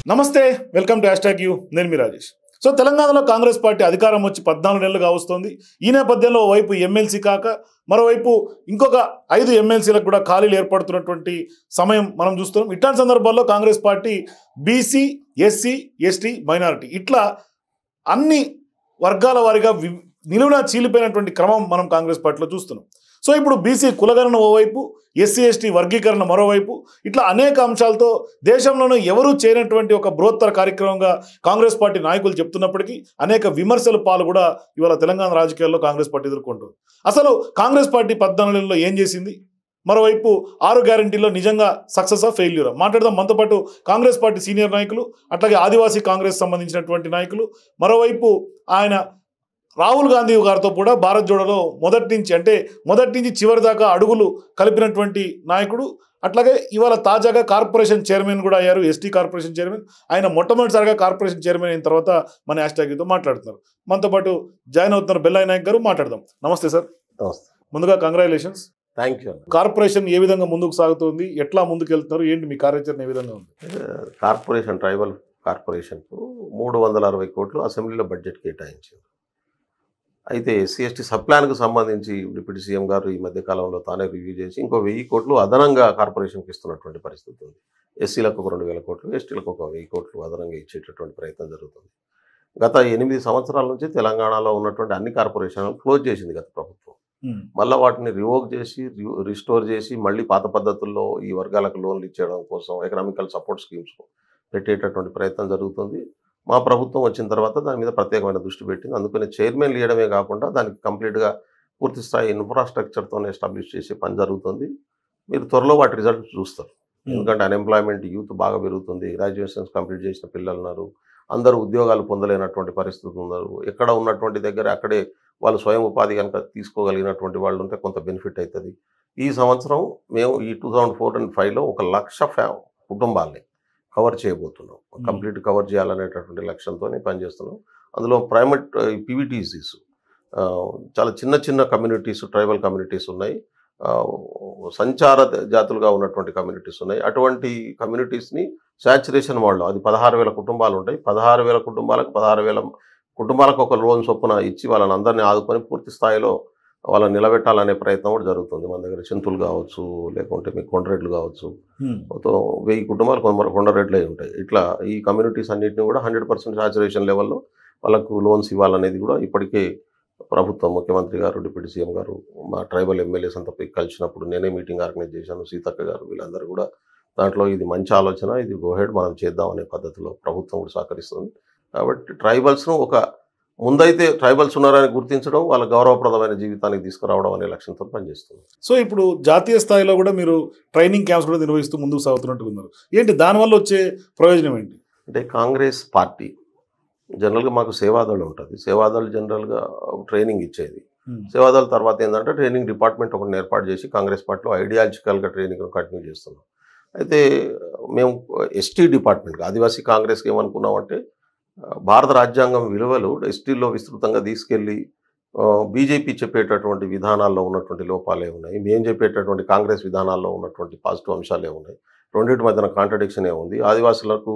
నమస్తే, welcome to #you. నేను మీ Rajesh. So తెలంగాణలో కాంగ్రెస్ పార్టీ అధికారం వచ్చి 14 నెలలుగా వస్తుంది. ఈ నేపథ్యంలో ఓవైపు ఎమ్మెల్సీ కాక మరోవైపు ఇంకొక 5 ఎమ్మెల్సీలకు కూడా ఖాళీలు ఏర్పడుతున్నటువంటి సమయం మనం చూస్తున్నాం. ఇట్లాంటి సందర్భాల్లో Congress party BC, SC, ST, minority ఇట్లా అన్ని వర్గాల వారిగా నిలువునా చీలిపోయినటువంటి క్రమం మనం కాంగ్రెస్ పార్టీలో చూస్తున్నాం. సో ఇప్పుడు బీసీ కులగణన ఓవైపు, ఎస్సీ ఎస్టీ వర్గీకరణ మరోవైపు, ఇట్లా అనేక అంశాలతో దేశంలోనూ ఎవరూ చేయనటువంటి ఒక బృహత్తర కార్యక్రమంగా కాంగ్రెస్ పార్టీ నాయకులు చెప్తున్నప్పటికీ అనేక విమర్శల పాలు కూడా ఇవాళ తెలంగాణ రాజకీయాల్లో కాంగ్రెస్ పార్టీ ఎదుర్కొంటుంది. అసలు కాంగ్రెస్ పార్టీ 14 నెలల్లో ఏం చేసింది, మరోవైపు 6 గ్యారంటీలో నిజంగా సక్సెస్ ఆ ఫెయిల్యూరా మాట్లాడదాం. మనతో పాటు కాంగ్రెస్ పార్టీ సీనియర్ నాయకులు, అట్లాగే ఆదివాసీ కాంగ్రెస్ సంబంధించినటువంటి నాయకులు, మరోవైపు ఆయన రాహుల్ గాంధీ గారితో కూడా భారత్ జోడోలో మొదటి నుంచి చివరి దాకా అడుగులు కలిపినటువంటి నాయకుడు. అట్లాగే ఇవాళ తాజాగా కార్పొరేషన్ చైర్మన్ కూడా అయ్యారు, ఎస్టీ కార్పొరేషన్ చైర్మన్. ఆయన మొట్టమొదటిసారిగా కార్పొరేషన్ చైర్మన్ అయిన తర్వాత మన #తో మాట్లాడుతున్నారు. మనతో పాటు జాయిన్ అవుతున్నారు బెల్లాయి నాయక్ గారు. మాట్లాడదాం. నమస్తే సార్. నమస్తే. ముందుగా కంగ్రాచులేషన్స్. Thank you. కార్పొరేషన్ ఏ విధంగా ముందుకు సాగుతుంది, ఎట్లా ముందుకు వెళ్తున్నారు, ఏంటి మీ కార్యాచరణ ఏ విధంగా ఉంది? కార్పొరేషన్ ట్రైబల్ కార్పొరేషన్కు 360 కోట్లు అసెంబ్లీలో బడ్జెట్ కేటాయించారు. అయితే ఎస్సీ ఎస్టీ సబ్ ప్లాన్కు సంబంధించి డిప్యూటీ సీఎం గారు ఈ మధ్యకాలంలో తానే రివ్యూ చేసి ఇంకో 1000 కోట్లు అదనంగా కార్పొరేషన్కి ఇస్తున్నటువంటి పరిస్థితి ఉంది. ఎస్సీలకు ఒక 2000 కోట్లు, ఎస్టీలకు ఒక 1000 కోట్లు అదనంగా ఇచ్చేటటువంటి ప్రయత్నం జరుగుతుంది. గత 8 సంవత్సరాల నుంచి తెలంగాణలో ఉన్నటువంటి అన్ని కార్పొరేషన్లు క్లోజ్ చేసింది గత ప్రభుత్వం. మళ్ళీ వాటిని రివోక్ చేసి రిస్టోర్ చేసి మళ్ళీ పాత పద్ధతుల్లో ఈ వర్గాలకు లోన్లు ఇచ్చేయడం కోసం ఎకనామికల్ సపోర్ట్ స్కీమ్స్ పెట్టేటటువంటి ప్రయత్నం జరుగుతుంది. మా ప్రభుత్వం వచ్చిన తర్వాత దాని మీద ప్రత్యేకమైన దృష్టి పెట్టింది. అందుకని చైర్మన్ ఇవ్వడమే కాకుండా దానికి కంప్లీట్గా పూర్తి స్థాయి ఇన్ఫ్రాస్ట్రక్చర్తోనే ఎస్టాబ్లిష్ చేసే పని జరుగుతుంది. మీరు త్వరలో వాటి రిజల్ట్స్ చూస్తారు. ఎందుకంటే అన్ఎంప్లాయ్మెంట్ యూత్ బాగా పెరుగుతుంది. గ్రాడ్యుయేషన్స్ కంప్లీట్ చేసిన పిల్లలు ఉన్నారు, అందరూ ఉద్యోగాలు పొందలేనటువంటి పరిస్థితి ఉన్నారు. ఎక్కడ ఉన్నటువంటి దగ్గర అక్కడే వాళ్ళు స్వయం ఉపాధి కనుక తీసుకోగలిగినటువంటి వాళ్ళు ఉంటే కొంత బెనిఫిట్ అవుతుంది. ఈ సంవత్సరం మేము ఈ 2004 and 2005లో 1,00,000 కుటుంబాలని కవర్ చేయబోతున్నాం. కంప్లీట్ కవర్ చేయాలనేటటువంటి లక్ష్యంతో పనిచేస్తున్నాం. అందులో ప్రైమేట్ పీవీటీసీస్ చాలా చిన్న కమ్యూనిటీస్, ట్రైబల్ కమ్యూనిటీస్ ఉన్నాయి, సంచార జాతులుగా ఉన్నటువంటి కమ్యూనిటీస్ ఉన్నాయి. అటువంటి కమ్యూనిటీస్ని శాచురేషన్ వాళ్ళు, అది 16,000 కుటుంబాలు ఉంటాయి. 16,000 కుటుంబాలకు 16,000 కుటుంబాలకు ఒక లోన్ చొప్పున ఇచ్చి వాళ్ళని అందరినీ ఆదుకొని పూర్తి స్థాయిలో వాళ్ళని నిలబెట్టాలనే ప్రయత్నం కూడా జరుగుతుంది. మన దగ్గర చింతలు కావచ్చు, లేకుంటే మీకు కొండరెడ్లు కావచ్చు, మొత్తం 1000 కుటుంబాలు కొండరెడ్లే ఉంటాయి. ఇట్లా ఈ కమ్యూనిటీస్ అన్నింటినీ కూడా 100% సాచురేషన్ లెవెల్లో వాళ్ళకు లోన్స్ ఇవ్వాలనేది కూడా ఇప్పటికే ప్రభుత్వం, ముఖ్యమంత్రి గారు, డిప్యూటీ సీఎం గారు, మా ట్రైబల్ ఎమ్మెల్యేస్ అంతా కలిసినప్పుడు నేనే మీటింగ్ ఆర్గనైజ్ చేశాను. సీతక్క గారు, వీళ్ళందరూ కూడా దాంట్లో ఇది మంచి ఆలోచన, ఇది గోహెడ్ మనం చేద్దాం అనే పద్ధతిలో ప్రభుత్వం కూడా సహకరిస్తుంది. కాబట్టి ట్రైబల్స్ను ఒక ముందైతే ట్రైబల్స్ ఉన్నారని గుర్తించడం, వాళ్ళ గౌరవప్రదమైన జీవితానికి తీసుకురావడం అనే లక్ష్యంతో పనిచేస్తుంది. సో ఇప్పుడు జాతీయ స్థాయిలో కూడా మీరు ట్రైనింగ్ క్యాంప్స్ కూడా నిర్వహిస్తూ ముందుకు సాగుతున్నట్టు ఉన్నారు. ఏంటి దానివల్ల వచ్చే ప్రయోజనం ఏంటి? అంటే కాంగ్రెస్ పార్టీ జనరల్గా మాకు సేవాదళం ఉంటుంది. సేవాదళ జనరల్గా ట్రైనింగ్ ఇచ్చేది. సేవాదళ తర్వాత ఏంటంటే ట్రైనింగ్ డిపార్ట్మెంట్ ఒకటి ఏర్పాటు చేసి కాంగ్రెస్ పార్టీలో ఐడియాలజికల్గా ట్రైనింగ్ కంటిన్యూ చేస్తున్నాం. అయితే మేము ఎస్టీ డిపార్ట్మెంట్గా ఆదివాసీ కాంగ్రెస్కి ఏమనుకున్నామంటే భారత రాజ్యాంగం విలువలు ఎస్టీలో విస్తృతంగా తీసుకెళ్ళి బీజేపీ చెప్పేటటువంటి విధానాల్లో ఉన్నటువంటి లోపాలే ఉన్నాయి, మేము చెప్పేటటువంటి కాంగ్రెస్ విధానాల్లో ఉన్నటువంటి పాజిటివ్ అంశాలే ఉన్నాయి, రెండింటి మధ్యన కాంట్రడిక్షనే ఉంది. ఆదివాసులకు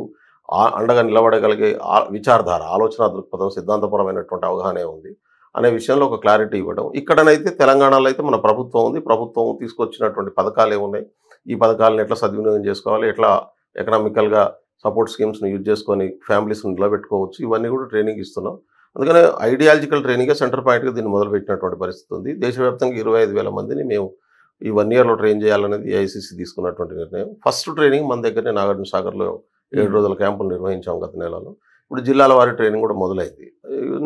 అండగా నిలబడగలిగే విచారధార, ఆలోచన దృక్పథం, సిద్ధాంతపరమైనటువంటి అవగాహన ఉంది అనే విషయంలో ఒక క్లారిటీ ఇవ్వడం. ఇక్కడనైతే తెలంగాణలో అయితే మన ప్రభుత్వం ఉంది, ప్రభుత్వం తీసుకొచ్చినటువంటి పథకాలే ఉన్నాయి, ఈ పథకాలను ఎట్లా సద్వినియోగం చేసుకోవాలి, ఎట్లా ఎకనామికల్గా సపోర్ట్ స్కీమ్స్ని యూజ్ చేసుకొని ఫ్యామిలీస్ని నిలబెట్టుకోవచ్చు, ఇవన్నీ కూడా ట్రైనింగ్ ఇస్తున్నాం. అందుకనే ఐడియాలజికల్ ట్రైనింగ్గా సెంటర్ పాయింట్గా దీన్ని మొదలుపెట్టినటువంటి పరిస్థితి ఉంది. దేశవ్యాప్తంగా 25,000 మందిని మేము ఈ 1 yearలో ట్రైన్ చేయాలనేది ఏఐసిసి తీసుకున్నటువంటి నిర్ణయం. ఫస్ట్ ట్రైనింగ్ మన దగ్గరనే నాగార్జున సాగర్లో 7 రోజుల క్యాంపులు నిర్వహించాం గత నెలలో. ఇప్పుడు జిల్లాల వారి ట్రైనింగ్ కూడా మొదలైంది.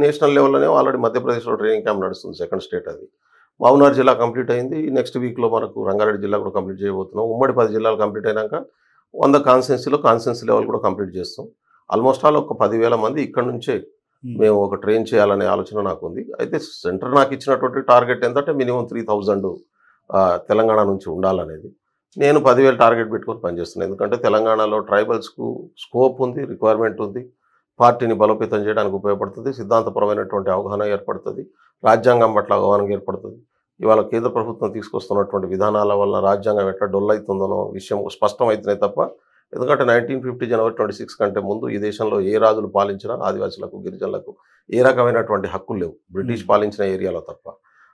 నేషనల్ లెవెల్లోనే ఆల్రెడీ మధ్యప్రదేశ్లో ట్రైనింగ్ క్యాంప్ నడుస్తుంది, 2nd స్టేట్ అది. మహబూబ్నగర్ జిల్లా కంప్లీట్ అయింది. నెక్స్ట్ వీక్లో మనకు రంగారెడ్డి జిల్లా కూడా కంప్లీట్ చేయబోతున్నాం. ఉమ్మడి 10 జిల్లాలు కంప్లీట్ అయినాక 100 కాన్స్టిట్యున్సీ లెవెల్ కూడా కంప్లీట్ చేస్తాం. ఆల్మోస్ట్ ఆల్ ఒక 10,000 మంది ఇక్కడ నుంచే మేము ఒక ట్రైన్ చేయాలనే ఆలోచన నాకు ఉంది. అయితే సెంటర్ నాకు ఇచ్చినటువంటి టార్గెట్ ఏంటంటే మినిమం 3,000 తెలంగాణ నుంచి ఉండాలనేది. నేను 10,000 టార్గెట్ పెట్టుకొని పనిచేస్తున్నాను. ఎందుకంటే తెలంగాణలో ట్రైబల్స్కు స్కోప్ ఉంది, రిక్వైర్మెంట్ ఉంది, పార్టీని బలోపేతం చేయడానికి ఉపయోగపడుతుంది, సిద్ధాంతపరమైనటువంటి అవగాహన ఏర్పడుతుంది, రాజ్యాంగం పట్ల అవగాహన ఏర్పడుతుంది. ఇవాళ కేంద్ర ప్రభుత్వం తీసుకొస్తున్నటువంటి విధానాల వల్ల రాజ్యాంగం ఎట్లా డొల్లవుతుందనో విషయం స్పష్టమవుతున్నాయి తప్ప ఎందుకంటే 1950 జనవరి 26 కంటే ముందు ఈ దేశంలో ఏ రాజులు పాలించినా ఆదివాసులకు గిరిజనులకు ఏ రకమైనటువంటి హక్కులు లేవు, బ్రిటిష్ పాలించిన ఏరియాలో తప్ప.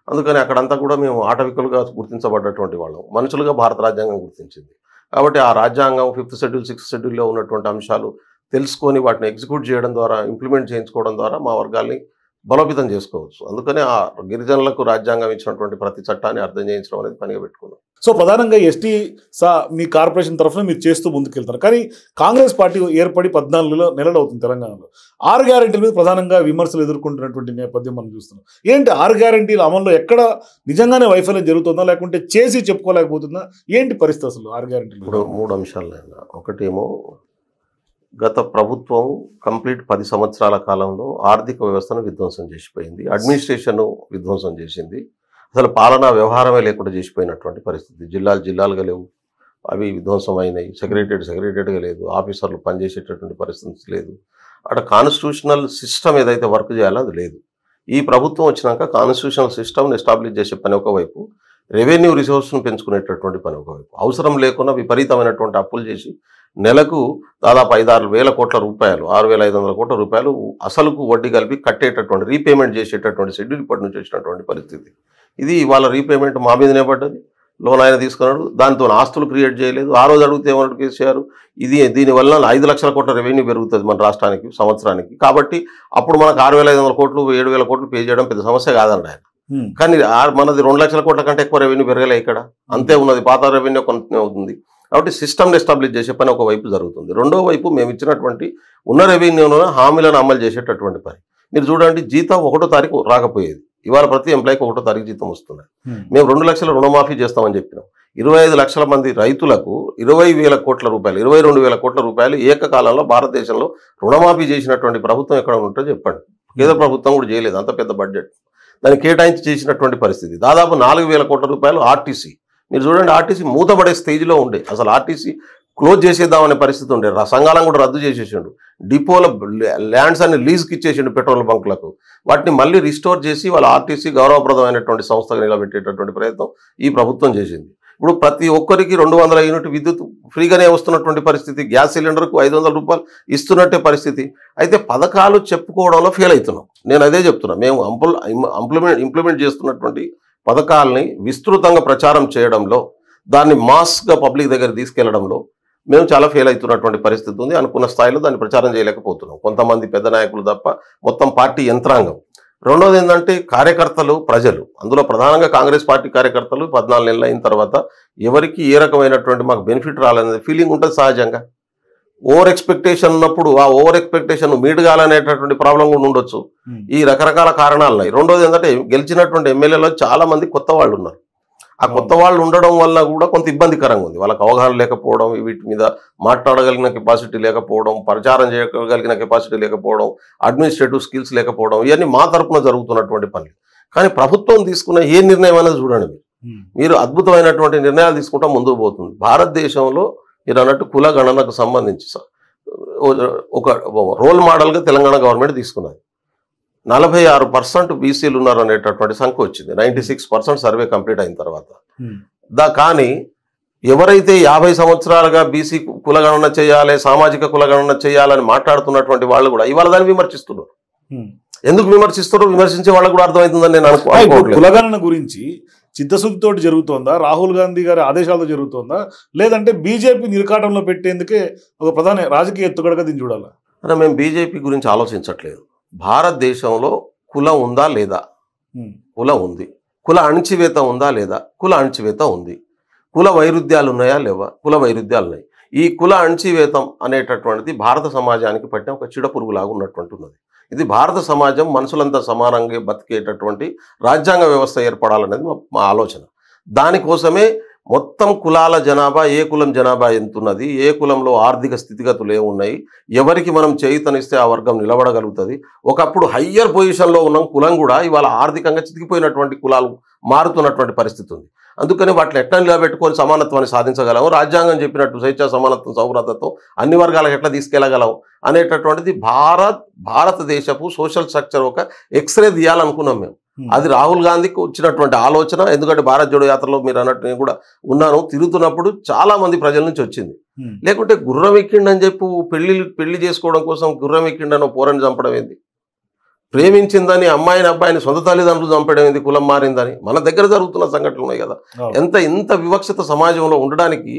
అందుకని అక్కడంతా కూడా మేము ఆటవికులుగా గుర్తించబడ్డటువంటి వాళ్ళం, మనుషులుగా భారత రాజ్యాంగం గుర్తించింది. కాబట్టి ఆ రాజ్యాంగం 5th షెడ్యూల్ 6th షెడ్యూల్లో ఉన్నటువంటి అంశాలు తెలుసుకొని వాటిని ఎగ్జిక్యూట్ చేయడం ద్వారా, ఇంప్లిమెంట్ చేయించుకోవడం ద్వారా మా వర్గాల్ని బలోపేతం చేసుకోవచ్చు. అందుకనే ఆ గిరిజనులకు రాజ్యాంగం ఇచ్చినటువంటి ప్రతి చట్టాన్ని అర్థం చేయించడం అనేది పనిగా పెట్టుకున్నాం. సో ప్రధానంగా ఎస్టీ మీ కార్పొరేషన్ తరఫున మీరు చేస్తూ ముందుకెళ్తారు. కానీ కాంగ్రెస్ పార్టీ ఏర్పడి 14 నెలలు అవుతుంది తెలంగాణలో. 6 గ్యారెంటీల మీద ప్రధానంగా విమర్శలు ఎదుర్కొంటున్నటువంటి నేపథ్యం మనం చూస్తున్నాం. ఏంటి 6 గ్యారెంటీల అమల్లో ఎక్కడ నిజంగానే వైఫల్యం జరుగుతుందా, లేకుంటే చేసి చెప్పుకోలేకపోతుందా? ఏంటి పరిస్థితి అసలు 6 గ్యారెంటీలు? ఇప్పుడు 3 అంశాలైనా, ఒకటేమో గత ప్రభుత్వం కంప్లీట్ 10 సంవత్సరాల కాలంలో ఆర్థిక వ్యవస్థను విధ్వంసం చేసిపోయింది, అడ్మినిస్ట్రేషన్ విధ్వంసం చేసింది, అసలు పాలనా వ్యవహారమే లేకుండా చేసిపోయినటువంటి పరిస్థితి. జిల్లాలుగా లేవు, అవి విధ్వంసం అయినాయి. సెక్రటరీగా లేదు, ఆఫీసర్లు పనిచేసేటటువంటి పరిస్థితి లేదు. అక్కడ కాన్స్టిట్యూషనల్ సిస్టమ్ ఏదైతే వర్క్ చేయాలో అది లేదు. ఈ ప్రభుత్వం వచ్చినాక కాన్స్టిట్యూషనల్ సిస్టమ్ని ఎస్టాబ్లిష్ చేసే పని ఒకవైపు, రెవెన్యూ రిసోర్స్ను పెంచుకునేటటువంటి పని ఒకవైపు, అవసరం లేకుండా విపరీతమైనటువంటి అప్పులు చేసి నెలకు దాదాపు 5-6 వేల కోట్ల రూపాయలు, 6,500 కోట్ల రూపాయలు అసలుకు వడ్డీ కలిపి కట్టేటటువంటి, రీపేమెంట్ చేసేటటువంటి షెడ్యూల్ ఇప్పటి నుంచి వచ్చినటువంటి పరిస్థితి. ఇది వాళ్ళ రీపేమెంట్ మా మీదనే పడ్డది. లోన్ ఆయన తీసుకున్నాడు, దాంతో ఆస్తులు క్రియేట్ చేయలేదు. ఆ రోజు అడిగితే ఏమన్నట్టు కేసీఆర్, దీనివల్ల 5 లక్షల కోట్ల రెవెన్యూ పెరుగుతుంది మన రాష్ట్రానికి సంవత్సరానికి, కాబట్టి అప్పుడు మనకు 6,500 కోట్లు 7,000 కోట్లు పే చేయడం పెద్ద సమస్య కాదండి ఆయన. కానీ మనది 2 లక్షల కోట్ల కంటే ఎక్కువ రెవెన్యూ పెరగలే, ఇక్కడ అంతే ఉన్నది, పాత రెవెన్యూ కొంత అవుతుంది. కాబట్టి సిస్టమ్ని ఎస్టాబ్లిష్ చేసే పని ఒకవైపు జరుగుతుంది. రెండో వైపు మేము ఇచ్చినటువంటి ఉన్న రెవెన్యూను హామీలను అమలు చేసేటటువంటి పని. మీరు చూడండి, జీతం 1వ తారీఖు రాకపోయేది, ఇవాళ ప్రతి ఎంప్లాయీకి 1వ తారీఖు జీతం వస్తున్నాయి. మేము 2 లక్షల రుణమాఫీ చేస్తామని చెప్పినాం. 25 లక్షల మంది రైతులకు 20,000 కోట్ల రూపాయలు, 22,000 కోట్ల రూపాయలు ఏకకాలంలో భారతదేశంలో రుణమాఫీ చేసినటువంటి ప్రభుత్వం ఎక్కడ ఉంటుందో చెప్పండి. కేంద్ర ప్రభుత్వం కూడా చేయలేదు, అంత పెద్ద బడ్జెట్ దాన్ని కేటాయించి చేసినటువంటి పరిస్థితి. దాదాపు 4,000 కోట్ల రూపాయలు ఆర్టీసీ. మీరు చూడండి, ఆర్టీసీ మూతపడే స్టేజ్లో ఉండే, అసలు ఆర్టీసీ క్లోజ్ చేసేద్దామనే పరిస్థితి ఉండే, సంఘాలను కూడా రద్దు చేసేసిండు, డిపోల ల్యాండ్స్ అన్ని లీజ్కి ఇచ్చేసిండు పెట్రోల్ బంకులకు. వాటిని మళ్ళీ రిస్టోర్ చేసి వాళ్ళ ఆర్టీసీ గౌరవప్రదమైనటువంటి సంస్థగా నిలబెట్టేటటువంటి ప్రయత్నం ఈ ప్రభుత్వం చేసింది. ఇప్పుడు ప్రతి ఒక్కరికి 200 యూనిట్ విద్యుత్ ఫ్రీగానే వస్తున్నటువంటి పరిస్థితి, గ్యాస్ సిలిండర్కు 500 రూపాయలు ఇస్తున్నట్టే పరిస్థితి. అయితే పథకాలు చెప్పుకోవడంలో ఫెయిల్ అవుతున్నాం. నేను అదే చెప్తున్నా, మేము ఇంప్లిమెంట్ చేస్తున్నటువంటి పథకాలని విస్తృతంగా ప్రచారం చేయడంలో, దాన్ని మాస్గా పబ్లిక్ దగ్గర తీసుకెళ్లడంలో మేము చాలా ఫెయిల్ అవుతున్నటువంటి పరిస్థితి ఉంది. అనుకున్న స్థాయిలో దాన్ని ప్రచారం చేయలేకపోతున్నాం, కొంతమంది పెద్ద నాయకులు తప్ప మొత్తం పార్టీ యంత్రాంగం. రెండోది ఏంటంటే కార్యకర్తలు, ప్రజలు, అందులో ప్రధానంగా కాంగ్రెస్ పార్టీ కార్యకర్తలు 14 నెలలు అయిన తర్వాత ఎవరికి ఏ రకమైనటువంటి మాకు బెనిఫిట్ రాలనేది ఫీలింగ్ ఉంటుంది సహజంగా. ఓవర్ ఎక్స్పెక్టేషన్ ఉన్నప్పుడు ఆ ఓవర్ ఎక్స్పెక్టేషన్ మీట్ కాలనేటటువంటి ప్రాబ్లం కూడా ఉండొచ్చు. ఈ రకరకాల కారణాలు ఉన్నాయి. రెండోది ఏంటంటే గెలిచినటువంటి ఎమ్మెల్యేలో చాలా మంది కొత్త వాళ్ళు ఉన్నారు. ఆ కొత్త వాళ్ళు ఉండడం వల్ల కూడా కొంత ఇబ్బందికరంగా ఉంది. వాళ్ళకి అవగాహన లేకపోవడం, వీటి మీద మాట్లాడగలిగిన కెపాసిటీ లేకపోవడం, ప్రచారం చేయగలిగిన కెపాసిటీ లేకపోవడం, అడ్మినిస్ట్రేటివ్ స్కిల్స్ లేకపోవడం, ఇవన్నీ మా తరపున జరుగుతున్నటువంటి పనులు. కానీ ప్రభుత్వం తీసుకున్న ఏ నిర్ణయం అనేది చూడండి, మీరు అద్భుతమైనటువంటి నిర్ణయాలు తీసుకుంటా ముందుకు పోతుంది. భారతదేశంలో మీరు అన్నట్టు కుల గణనకు సంబంధించి ఒక రోల్ మోడల్గా తెలంగాణ గవర్నమెంట్ తీసుకున్నది. 46% బీసీలు ఉన్నారు అనేటటువంటి సంఖ్య వచ్చింది 96% సర్వే కంప్లీట్ అయిన తర్వాత. కానీ ఎవరైతే 50 సంవత్సరాలుగా బీసీ కులగణన చేయాలి, సామాజిక కులగణన చేయాలని మాట్లాడుతున్నటువంటి వాళ్ళు కూడా ఇవాళ దాన్ని విమర్శిస్తున్నారు. ఎందుకు విమర్శిస్తారో విమర్శించే వాళ్ళకు కూడా అర్థమవుతుందని నేను అనుకోవట్లేదు. కులగణన గురించి చిత్తశుద్ధితో జరుగుతోందా, రాహుల్ గాంధీ గారి ఆదేశాలతో జరుగుతోందా, లేదంటే బీజేపీ నిర్కాటంలో పెట్టేందుకే ఒక ప్రధాన రాజకీయ ఎత్తుగడగా దీన్ని చూడాలా? అంటే మేము బీజేపీ గురించి ఆలోచించట్లేదు. భారతదేశంలో కులం ఉందా లేదా? కులం ఉంది. కుల అణచివేత ఉందా లేదా? కుల అణచివేత ఉంది. కుల వైరుధ్యాలు ఉన్నాయా లేవా? కుల వైరుధ్యాలు ఉన్నాయి. ఈ కుల అణచివేతం అనేటటువంటిది భారత సమాజానికి పట్టిన ఒక చిడపురుగులాగా ఉన్నటువంటి ఉన్నది. ఇది భారత సమాజం మనుషులంతా సమానంగా బతికేటటువంటి రాజ్యాంగ వ్యవస్థ ఏర్పడాలనేది మా ఆలోచన. దానికోసమే మొత్తం కులాల జనాభా, ఏ కులం జనాభా ఎంతున్నది, ఏ కులంలో ఆర్థిక స్థితిగతులు ఏమున్నాయి, ఎవరికి మనం చేయుతనిస్తే ఆ వర్గం నిలబడగలుగుతుంది. ఒకప్పుడు హయ్యర్ పొజిషన్లో ఉన్న కులం కూడా ఇవాళ ఆర్థికంగా చితికిపోయినటువంటి కులాలు మారుతున్నటువంటి పరిస్థితి ఉంది. అందుకని వాటిని ఎట్లా నిలబెట్టుకొని సమానత్వాన్ని సాధించగలము, రాజ్యాంగం చెప్పినట్టు స్వేచ్ఛ, సమానత్వం, సౌభ్రతత్వం అన్ని వర్గాలకు ఎట్లా తీసుకెళ్లగలం అనేటటువంటిది భారతదేశపు సోషల్ స్ట్రక్చర్ ఒక ఎక్స్రే తీయాలనుకున్నాం మేము. అది రాహుల్ గాంధీకి వచ్చినటువంటి ఆలోచన. ఎందుకంటే భారత్ జోడో యాత్రలో మీరు అన్నట్టు నేను కూడా ఉన్నాను, తిరుగుతున్నప్పుడు చాలా మంది ప్రజల నుంచి వచ్చింది. లేకుంటే గుర్రం ఎక్కిండని చెప్పు పెళ్లి చేసుకోవడం కోసం గుర్రం ఎక్కిండనో పోరని చంపడం ఏంది? ప్రేమించిందని అమ్మాయిని అబ్బాయిని సొంత తల్లిదండ్రులు చంపడం ఏంది? కులం మారిందని మన దగ్గర జరుగుతున్న సంఘటనలు ఉన్నాయి కదా. ఇంత వివక్షిత సమాజంలో ఉండడానికి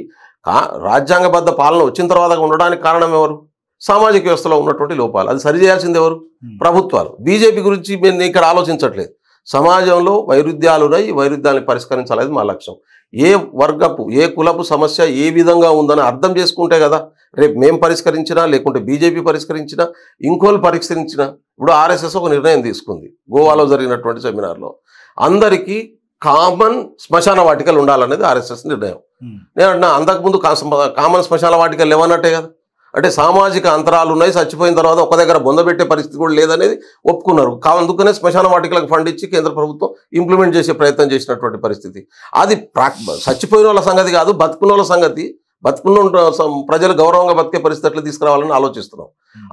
రాజ్యాంగబద్ధ పాలన వచ్చిన తర్వాత ఉండడానికి కారణం ఎవరు? సామాజిక వ్యవస్థలో ఉన్నటువంటి లోపాలు. అది సరిచేయాల్సింది ఎవరు? ప్రభుత్వాలు. బీజేపీ గురించి మేము ఇక్కడ ఆలోచించట్లేదు. సమాజంలో వైరుధ్యాలు ఉన్నాయి, వైరుధ్యాలను పరిష్కరించాలనేది మా లక్ష్యం. ఏ వర్గపు ఏ కులపు సమస్య ఏ విధంగా ఉందని అర్థం చేసుకుంటే కదా రేపు మేము పరిష్కరించినా లేకుంటే బీజేపీ పరిష్కరించినా ఇంకోళ్ళు పరిష్కరించినా. ఇప్పుడు ఆర్ఎస్ఎస్ ఒక నిర్ణయం తీసుకుంది గోవాలో జరిగినటువంటి సెమినార్లో, అందరికీ కామన్ శ్మశాన వాటికలు ఉండాలనేది ఆర్ఎస్ఎస్ నిర్ణయం. నేను అంటున్నా అంతకుముందు కామన్ శ్మశాన వాటికలు లేవన్నట్టే కదా. అంటే సామాజిక అంతరాలు ఉన్నాయి, చచ్చిపోయిన తర్వాత ఒక దగ్గర బొందబెట్టే పరిస్థితి కూడా లేదనేది ఒప్పుకున్నారు. అందుకనే శ్మశాన వాటికలకు ఫండ్ ఇచ్చి కేంద్ర ప్రభుత్వం ఇంప్లిమెంట్ చేసే ప్రయత్నం చేసినటువంటి పరిస్థితి. అది చచ్చిపోయిన వాళ్ళ సంగతి కాదు, బతుకున్న వాళ్ళ సంగతి. బతుకున్న ప్రజలు గౌరవంగా బతికే పరిస్థితులు తీసుకురావాలని ఆలోచిస్తున్నాం.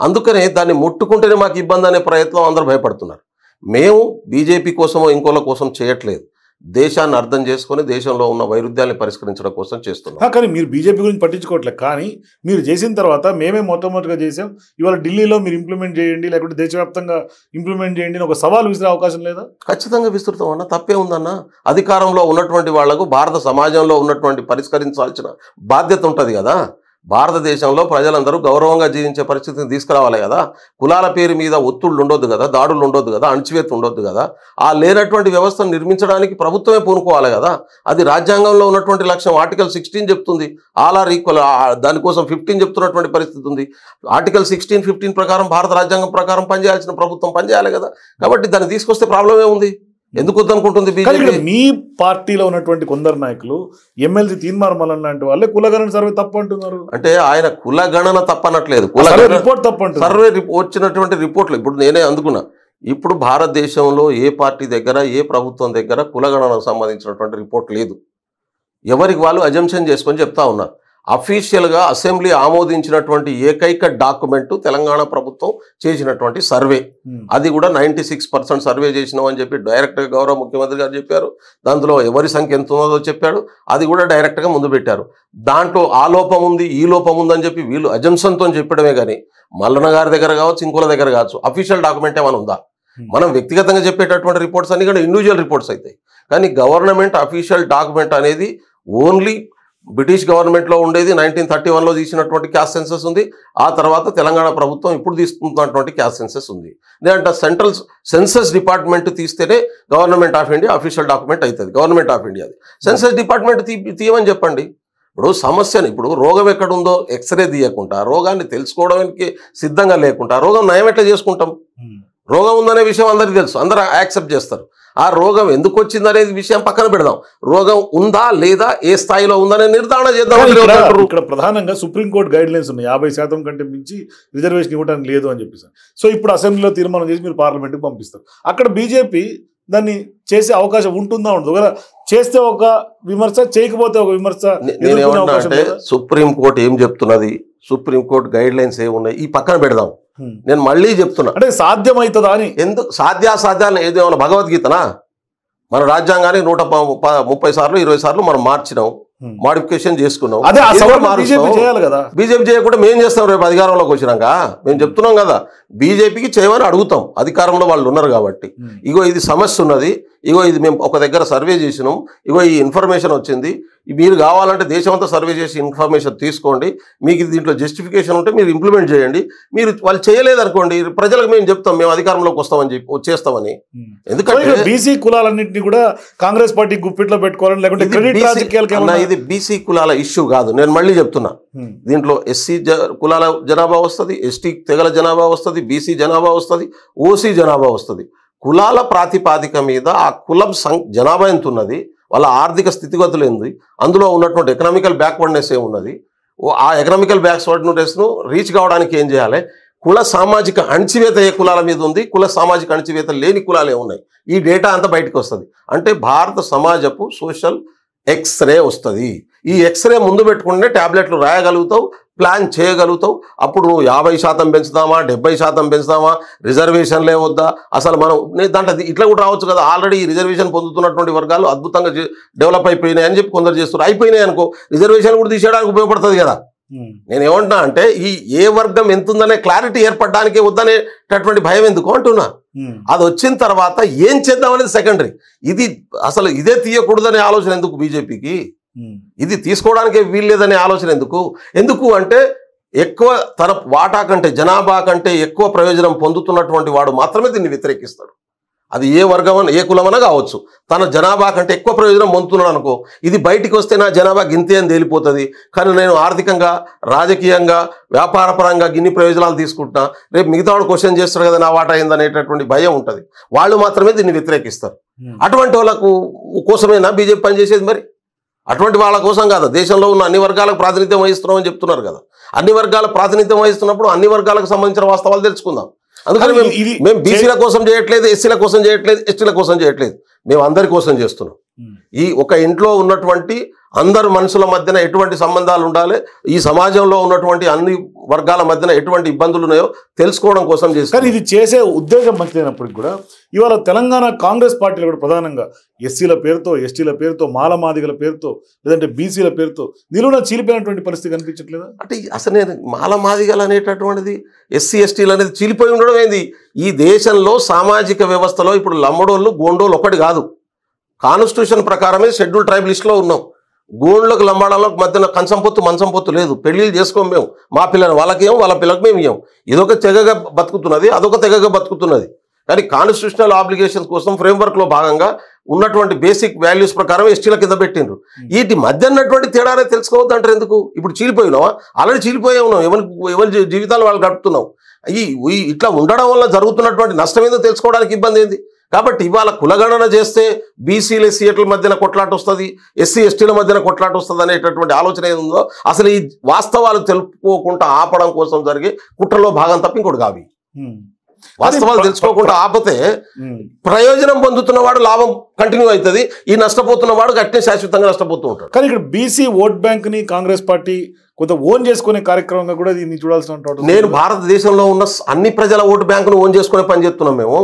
అందుకనే దాన్ని ముట్టుకుంటేనే మాకు ఇబ్బంది అనే ప్రయత్నం అందరూ భయపడుతున్నారు. మేము బీజేపీ కోసమో ఇంకోళ్ళ కోసం చేయట్లేదు, దేశాన్ని అర్థం చేసుకొని దేశంలో ఉన్న వైరుధ్యాన్ని పరిష్కరించడం కోసం చేస్తున్నాం. కానీ మీరు బీజేపీ గురించి పట్టించుకోవట్లేదు, కానీ మీరు చేసిన తర్వాత మేమే మొట్టమొదటిగా చేసాం, ఇవాళ ఢిల్లీలో మీరు ఇంప్లిమెంట్ చేయండి లేకుంటే దేశవ్యాప్తంగా ఇంప్లిమెంట్ చేయండి అని ఒక సవాల్ విసిరే అవకాశం లేదా? ఖచ్చితంగా విస్తృతం అన్న, తప్పే ఉందన్న. అధికారంలో ఉన్నటువంటి వాళ్లకు భారత సమాజంలో ఉన్నటువంటి పరిష్కరించాల్సిన బాధ్యత ఉంటుంది కదా. భారతదేశంలో ప్రజలందరూ గౌరవంగా జీవించే పరిస్థితిని తీసుకురావాలి కదా. కులాల పేరు మీద ఒత్తుళ్ళు ఉండొద్దు కదా, దాడులు ఉండొద్దు కదా, అణచివేత ఉండొద్దు కదా. ఆ లేనటువంటి వ్యవస్థను నిర్మించడానికి ప్రభుత్వమే పూనుకోవాలి కదా. అది రాజ్యాంగంలో ఉన్నటువంటి లక్ష్యం. ఆర్టికల్ 16 చెప్తుంది ఆల్ ఆర్ ఈక్వల్, దానికోసం 15 చెప్తున్నటువంటి పరిస్థితి ఉంది. ఆర్టికల్ 16, 15 ప్రకారం భారత రాజ్యాంగం ప్రకారం పనిచేయాల్సిన ప్రభుత్వం పనిచేయాలి కదా. కాబట్టి దాన్ని తీసుకొస్తే ప్రాబ్లమే ఉంది. ఎందుకు వద్దనుకుంటుంది బీజేపీ? మీ పార్టీలో ఉన్నటువంటి కొందరు నాయకులు ఎమ్మెల్సీ తీన్మార్ మల్లన్న లాంటి వాళ్ళే కులగణన సర్వే తప్పు అంటున్నారు. అంటే ఆయన కులగణన తప్పనట్లేదు, రిపోర్ట్ తప్పు అంటున్నారు. సర్వే వచ్చినటువంటి రిపోర్ట్లు ఇప్పుడు నేనే అందుకున్నా. ఇప్పుడు భారతదేశంలో ఏ పార్టీ దగ్గర ఏ ప్రభుత్వం దగ్గర కులగణనకు సంబంధించినటువంటి రిపోర్ట్ లేదు. ఎవరికి వాళ్ళు అజంప్షన్ చేసుకొని చెప్తా ఉన్నారు. అఫీషియల్గా అసెంబ్లీ ఆమోదించినటువంటి ఏకైక డాక్యుమెంట్ తెలంగాణ ప్రభుత్వం చేసినటువంటి సర్వే. అది కూడా 96% సర్వే చేసినాం అని చెప్పి డైరెక్ట్గా గౌరవ ముఖ్యమంత్రి గారు చెప్పారు. దాంట్లో ఎవరి సంఖ్య ఎంత ఉన్నదో చెప్పాడు. అది కూడా డైరెక్ట్గా ముందు పెట్టారు. దాంట్లో ఆ లోపం ఉంది ఈ లోపం ఉందని చెప్పి వీళ్ళు అజంప్షన్తో చెప్పడమే కానీ మల్లన్న గారి దగ్గర కావచ్చు ఇంకోల దగ్గర కావచ్చు అఫీషియల్ డాక్యుమెంట్ ఏమైనా ఉందా? మనం వ్యక్తిగతంగా చెప్పేటటువంటి రిపోర్ట్స్ అన్ని కూడా ఇండివిజువల్ రిపోర్ట్స్ అవుతాయి. కానీ గవర్నమెంట్ అఫీషియల్ డాక్యుమెంట్ అనేది ఓన్లీ బ్రిటిష్ గవర్నమెంట్లో ఉండేది 1931లో తీసినటువంటి క్యాస్ట్ సెన్సస్ ఉంది. ఆ తర్వాత తెలంగాణ ప్రభుత్వం ఇప్పుడు తీసుకుంటున్నటువంటి క్యాస్ట్ సెన్సస్ ఉంది. లేదంటే సెంట్రల్ సెన్సస్ డిపార్ట్మెంట్ తీస్తేనే government of India official document అవుతుంది. గవర్నమెంట్ ఆఫ్ ఇండియాది సెన్సస్ డిపార్ట్మెంట్ తీయమని చెప్పండి. ఇప్పుడు సమస్యను ఇప్పుడు రోగం ఎక్కడుందో ఎక్స్రే తీయకుండా రోగాన్ని తెలుసుకోవడానికి సిద్ధంగా లేకుండా రోగం నయం ఎట్లా చేసుకుంటాం? రోగం ఉందనే విషయం అందరికీ తెలుసు, అందరూ యాక్సెప్ట్ చేస్తారు. ఆ రోగం ఎందుకు వచ్చిందనేది విషయం పక్కన పెడదాం. రోగం ఉందా లేదా ఏ స్థాయిలో ఉందనే నిర్ధారణ చేద్దాం. ఇక్కడ ప్రధానంగా సుప్రీంకోర్టు గైడ్ లైన్స్ ఉన్నాయి, 50% కంటే మించి రిజర్వేషన్ ఇవ్వడానికి లేదు అని చెప్పేసి. సో ఇప్పుడు అసెంబ్లీలో తీర్మానం చేసి మీరు పార్లమెంట్కి పంపిస్తారు. అక్కడ బీజేపీ దాన్ని చేసే అవకాశం ఉంటుందా ఉండదు? ఒకవేళ చేస్తే ఒక విమర్శ, చేయకపోతే ఒక విమర్శ. అంటే సుప్రీంకోర్టు ఏం చెప్తున్నది, సుప్రీంకోర్టు గైడ్ లైన్స్ ఏమున్నాయి ఈ పక్కన పెడదాం. నేను మళ్ళీ చెప్తున్నా, అంటే సాధ్యమవుతుందా అని. ఎందుకు సాధ్యాసాధ్యాలు ఏదేమన్నా భగవద్గీతనా? మన రాజ్యాంగాన్ని 130 సార్లు 20 సార్లు మనం మార్చినాం, మోడిఫికేషన్ చేసుకున్నాం. బీజేపీ చేయకుండా మేము చేస్తాం. రేపు అధికారంలోకి వచ్చినాక మేము చెప్తున్నాం కదా, బీజేపీకి చేయమని అడుగుతాం. అధికారంలో వాళ్ళు ఉన్నారు కాబట్టి, ఇగో ఇది సమస్య ఉన్నది, ఇగో ఇది మేము ఒక దగ్గర సర్వే చేసినాం, ఇగో ఈ ఇన్ఫర్మేషన్ వచ్చింది, మీరు కావాలంటే దేశమంతా సర్వే చేసి ఇన్ఫర్మేషన్ తీసుకోండి, మీకు దీంట్లో జస్టిఫికేషన్ ఉంటే మీరు ఇంప్లిమెంట్ చేయండి. మీరు వాళ్ళు చేయలేదనుకోండి, ప్రజలకు మేము చెప్తాం మేము అధికారంలోకి వస్తామని చెప్పి వచ్చేస్తామని. ఎందుకంటే బీసీ కులాలన్నింటినీ కూడా కాంగ్రెస్ పార్టీ గుప్పిట్లో పెట్టుకోవాలని, లేకుంటే ఇది బీసీ కులాల ఇష్యూ కాదు. నేను మళ్ళీ చెప్తున్నా, దీంట్లో ఎస్సీ కులాల జనాభా వస్తుంది, ఎస్టీ తెగల జనాభా వస్తుంది, బీసీ జనాభా వస్తుంది, ఓసీ జనాభా వస్తుంది. కులాల ప్రాతిపాదిక మీద ఆ కులం జనాభా ఎంత ఉన్నది, వాళ్ళ ఆర్థిక స్థితిగతులు ఏంది, అందులో ఉన్నటువంటి ఎకనామికల్ బ్యాక్వర్డ్నెస్ ఏమున్నది, ఆ ఎకనామికల్ బ్యాక్వర్డ్నెస్ను రీచ్ కావడానికి ఏం చేయాలి, కుల సామాజిక అణచివేత ఏ కులాల మీద ఉంది, కుల సామాజిక అణచివేత లేని కులాలు ఏమున్నాయి, ఈ డేటా అంతా బయటకు వస్తుంది. అంటే భారత సమాజపు సోషల్ ఎక్స్రే వస్తుంది. ఈ ఎక్స్రే ముందు పెట్టుకుంటే ట్యాబ్లెట్లు రాయగలుగుతావు, ప్లాన్ చేయగలుగుతావు. అప్పుడు నువ్వు 50% పెంచుదామా, 70% పెంచుదామా, రిజర్వేషన్లే వద్దా, అసలు మనం దాంట్లో ఇట్లా కూడా రావచ్చు కదా. ఆల్రెడీ రిజర్వేషన్ పొందుతున్నటువంటి వర్గాలు అద్భుతంగా డెవలప్ అయిపోయినాయి అని చెప్పి కొందరు చేస్తారు. అయిపోయినాయి అనుకో, రిజర్వేషన్ కూడా తీసేయడానికి ఉపయోగపడుతుంది కదా. నేను ఏమంటున్నా అంటే ఈ ఏ వర్గం ఎంత ఉందనే క్లారిటీ ఏర్పడడానికి వద్దనేటటువంటి భయం ఎందుకు అంటున్నా. అది వచ్చిన తర్వాత ఏం చేద్దాం అనేది సెకండరీ. ఇది అసలు ఇదే తీయకూడదనే ఆలోచన ఎందుకు బీజేపీకి? ఇది తీసుకోవడానికే వీల్లేదనే ఆలోచన ఎందుకు అంటే ఎక్కువ తన వాటా కంటే జనాభా కంటే ఎక్కువ ప్రయోజనం పొందుతున్నటువంటి వాడు మాత్రమే దీన్ని వ్యతిరేకిస్తాడు. అది ఏ వర్గం ఏ కులమన కావచ్చు, తన జనాభా కంటే ఎక్కువ ప్రయోజనం పొందుతున్నాడు అనుకో, ఇది బయటికి వస్తే నా జనాభా గింతే అని తేలిపోతుంది, కానీ నేను ఆర్థికంగా రాజకీయంగా వ్యాపారపరంగా గిన్ని ప్రయోజనాలు తీసుకుంటున్నా, రేపు మిగతా వాడు క్వశ్చన్ చేస్తాడు కదా నా వాటా అయిందనేటటువంటి భయం ఉంటుంది. వాళ్ళు మాత్రమే దీన్ని వ్యతిరేకిస్తారు. అటువంటి వాళ్ళకు కోసమేనా బీజేపీ పనిచేసేది? మరి అటువంటి వాళ్ళ కోసం కాదు, దేశంలో ఉన్న అన్ని వర్గాలకు ప్రాతినిధ్యం వహిస్తున్నామని చెప్తున్నారు కదా. అన్ని వర్గాల ప్రాతినిధ్యం వహిస్తున్నప్పుడు అన్ని వర్గాలకు సంబంధించిన వాస్తవాలు తెలుసుకుందాం. అందుకని మేము బీసీల కోసం చేయట్లేదు, ఎస్సీల కోసం చేయట్లేదు, ఎస్టీల కోసం చేయట్లేదు, మేము అందరి కోసం చేస్తున్నాం. ఈ ఒక ఇంట్లో ఉన్నటువంటి అందరు మనుషుల మధ్యన ఎటువంటి సంబంధాలు ఉండాలి, ఈ సమాజంలో ఉన్నటువంటి అన్ని వర్గాల మధ్యన ఎటువంటి ఇబ్బందులు ఉన్నాయో తెలుసుకోవడం కోసం చేస్తాం. కానీ ఇది చేసే ఉద్దేశం మంచిదైనప్పటికీ కూడా ఇవాళ తెలంగాణ కాంగ్రెస్ పార్టీలు కూడా ప్రధానంగా ఎస్సీల పేరుతో, ఎస్టీల పేరుతో, మాలమాదిగల పేరుతో, లేదంటే బీసీల పేరుతో నిలువున చీలిపోయినటువంటి పరిస్థితి కనిపించట్లేదా? అంటే అసలు నేను మాలమాదిగలు అనేటటువంటిది ఎస్సీ ఎస్టీలు అనేది చీలిపోయి ఉండడం ఏంది? ఈ దేశంలో సామాజిక వ్యవస్థలో ఇప్పుడు లమ్మడోళ్ళు గోండోళ్ళు ఒకటి కాదు, కాన్స్టిట్యూషన్ ప్రకారమే షెడ్యూల్ ట్రైబ్ లిస్టులో ఉన్నాం. గోండ్లకు లంబాడాలకు మధ్యన కంచం పొత్తు మంచం పొత్తు లేదు, పెళ్ళిళ్ళు చేసుకోం మేము, మా పిల్లలు వాళ్ళకి ఏం వాళ్ళ పిల్లలకు మేము ఇవ్వం. ఇదొక తెగగా బతుకుతున్నది, అదొక తెగగా బతుకుతున్నది. కానీ కాన్స్టిట్యూషనల్ ఆబ్లిగేషన్స్ కోసం ఫ్రేమ్వర్క్లో భాగంగా ఉన్నటువంటి బేసిక్ వాల్యూస్ ప్రకారం ఎస్టీల కింద పెట్టిండ్రు. వీటి మధ్య ఉన్నటువంటి తేడానే తెలుసుకోవద్దు అంటారు ఎందుకు? ఇప్పుడు చీలిపోయినావా? ఆల్రెడీ చీలిపోయే ఉన్నాం, ఎవరి జీవితాలు వాళ్ళు గడుపుతున్నాం. ఇట్లా ఉండడం వల్ల జరుగుతున్నటువంటి నష్టం ఏందో తెలుసుకోవడానికి ఇబ్బంది ఏంది? కాబట్టి ఇవాళ కులగణన చేస్తే బీసీలు ఎస్సీల మధ్యన కొట్లాట వస్తుంది, ఎస్సీ ఎస్టీల మధ్యన కొట్లాట వస్తుంది అనేటటువంటి ఆలోచన ఏది ఉందో అసలు ఈ వాస్తవాలు తెలుపుకోకుండా ఆపడం కోసం జరిగే కుట్రలో భాగం తప్ప ఇంకోటి కావి. వాస్తవాలు తెలుసుకోకుండా ఆపితే ప్రయోజనం పొందుతున్నవాడు లాభం కంటిన్యూ అవుతుంది, ఈ నష్టపోతున్నవాడు గట్టినే శాశ్వతంగా నష్టపోతూ ఉంటాడు. కానీ ఇక్కడ బీసీ ఓట్ బ్యాంక్ ని కాంగ్రెస్ పార్టీ కొంత ఓన్ చేసుకునే కార్యక్రమంగా కూడా దీన్ని చూడాల్సిన, నేను భారతదేశంలో ఉన్న అన్ని ప్రజల ఓటు బ్యాంకును ఓన్ చేసుకునే పని చేస్తున్నాం మేము.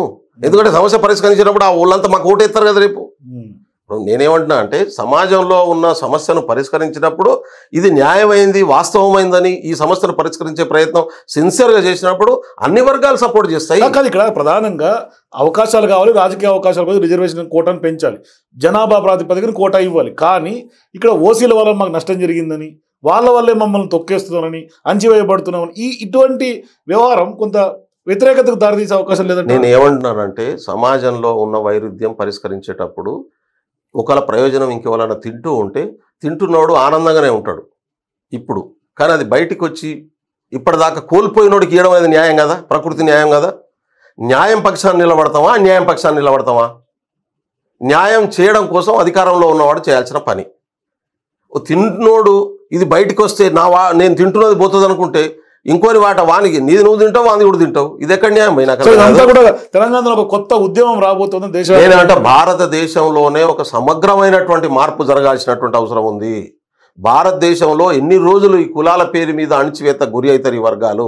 ఎందుకంటే సమస్య పరిష్కరించినప్పుడు ఆ ఊళ్ళంతా మాకు ఓటు ఎత్తారు కదా రేపు. నేనేమంటున్నా అంటే సమాజంలో ఉన్న సమస్యను పరిష్కరించినప్పుడు ఇది న్యాయమైంది, వాస్తవమైందని ఈ సమస్యను పరిష్కరించే ప్రయత్నం సిన్సియర్గా చేసినప్పుడు అన్ని వర్గాలు సపోర్ట్ చేస్తాయి. కానీ ఇక్కడ ప్రధానంగా అవకాశాలు కావాలి, రాజకీయ అవకాశాలు కావాలి, రిజర్వేషన్ కోటాను పెంచాలి, జనాభా ప్రాతిపదికన కోటా ఇవ్వాలి. కానీ ఇక్కడ ఓసీల వల్ల మాకు నష్టం జరిగిందని, వాళ్ళ వల్లే మమ్మల్ని తొక్కేస్తున్నారని, అంచివేయబడుతున్నామని ఇటువంటి వ్యవహారం కొంత వ్యతిరేకతకు దారితీసే అవకాశం లేదంటే. నేను ఏమంటున్నానంటే సమాజంలో ఉన్న వైరుధ్యం పరిష్కరించేటప్పుడు ఒకళ్ళ ప్రయోజనం ఇంకెవరైనా తింటూ ఉంటే తింటున్నవాడు ఆనందంగానే ఉంటాడు ఇప్పుడు, కానీ అది బయటికి వచ్చి ఇప్పటిదాకా కోల్పోయినోడికి ఇవ్వడం అనేది న్యాయం కదా? ప్రకృతి న్యాయం కదా? న్యాయం పక్షాన్ని నిలబడతామా, అన్యాయం పక్షాన్ని నిలబడతామా? న్యాయం చేయడం కోసం అధికారంలో ఉన్నవాడు చేయాల్సిన పని. తింటున్నోడు ఇది బయటికి వస్తే నేను తింటున్నది పోతుంది అనుకుంటే ఇంకోని వాట వానికి నీది నువ్వు తింటావు, వాని కూడా తింటావు, ఇది ఎక్కడ న్యాయం? తెలంగాణలో ఒక కొత్త ఉద్యమం రాబోతుంది దేశం. నేనంటే భారతదేశంలోనే ఒక సమగ్రమైనటువంటి మార్పు జరగాల్సినటువంటి అవసరం ఉంది. భారతదేశంలో ఎన్ని రోజులు ఈ కులాల పేరు మీద అణిచివేత గురి అవుతారు ఈ వర్గాలు?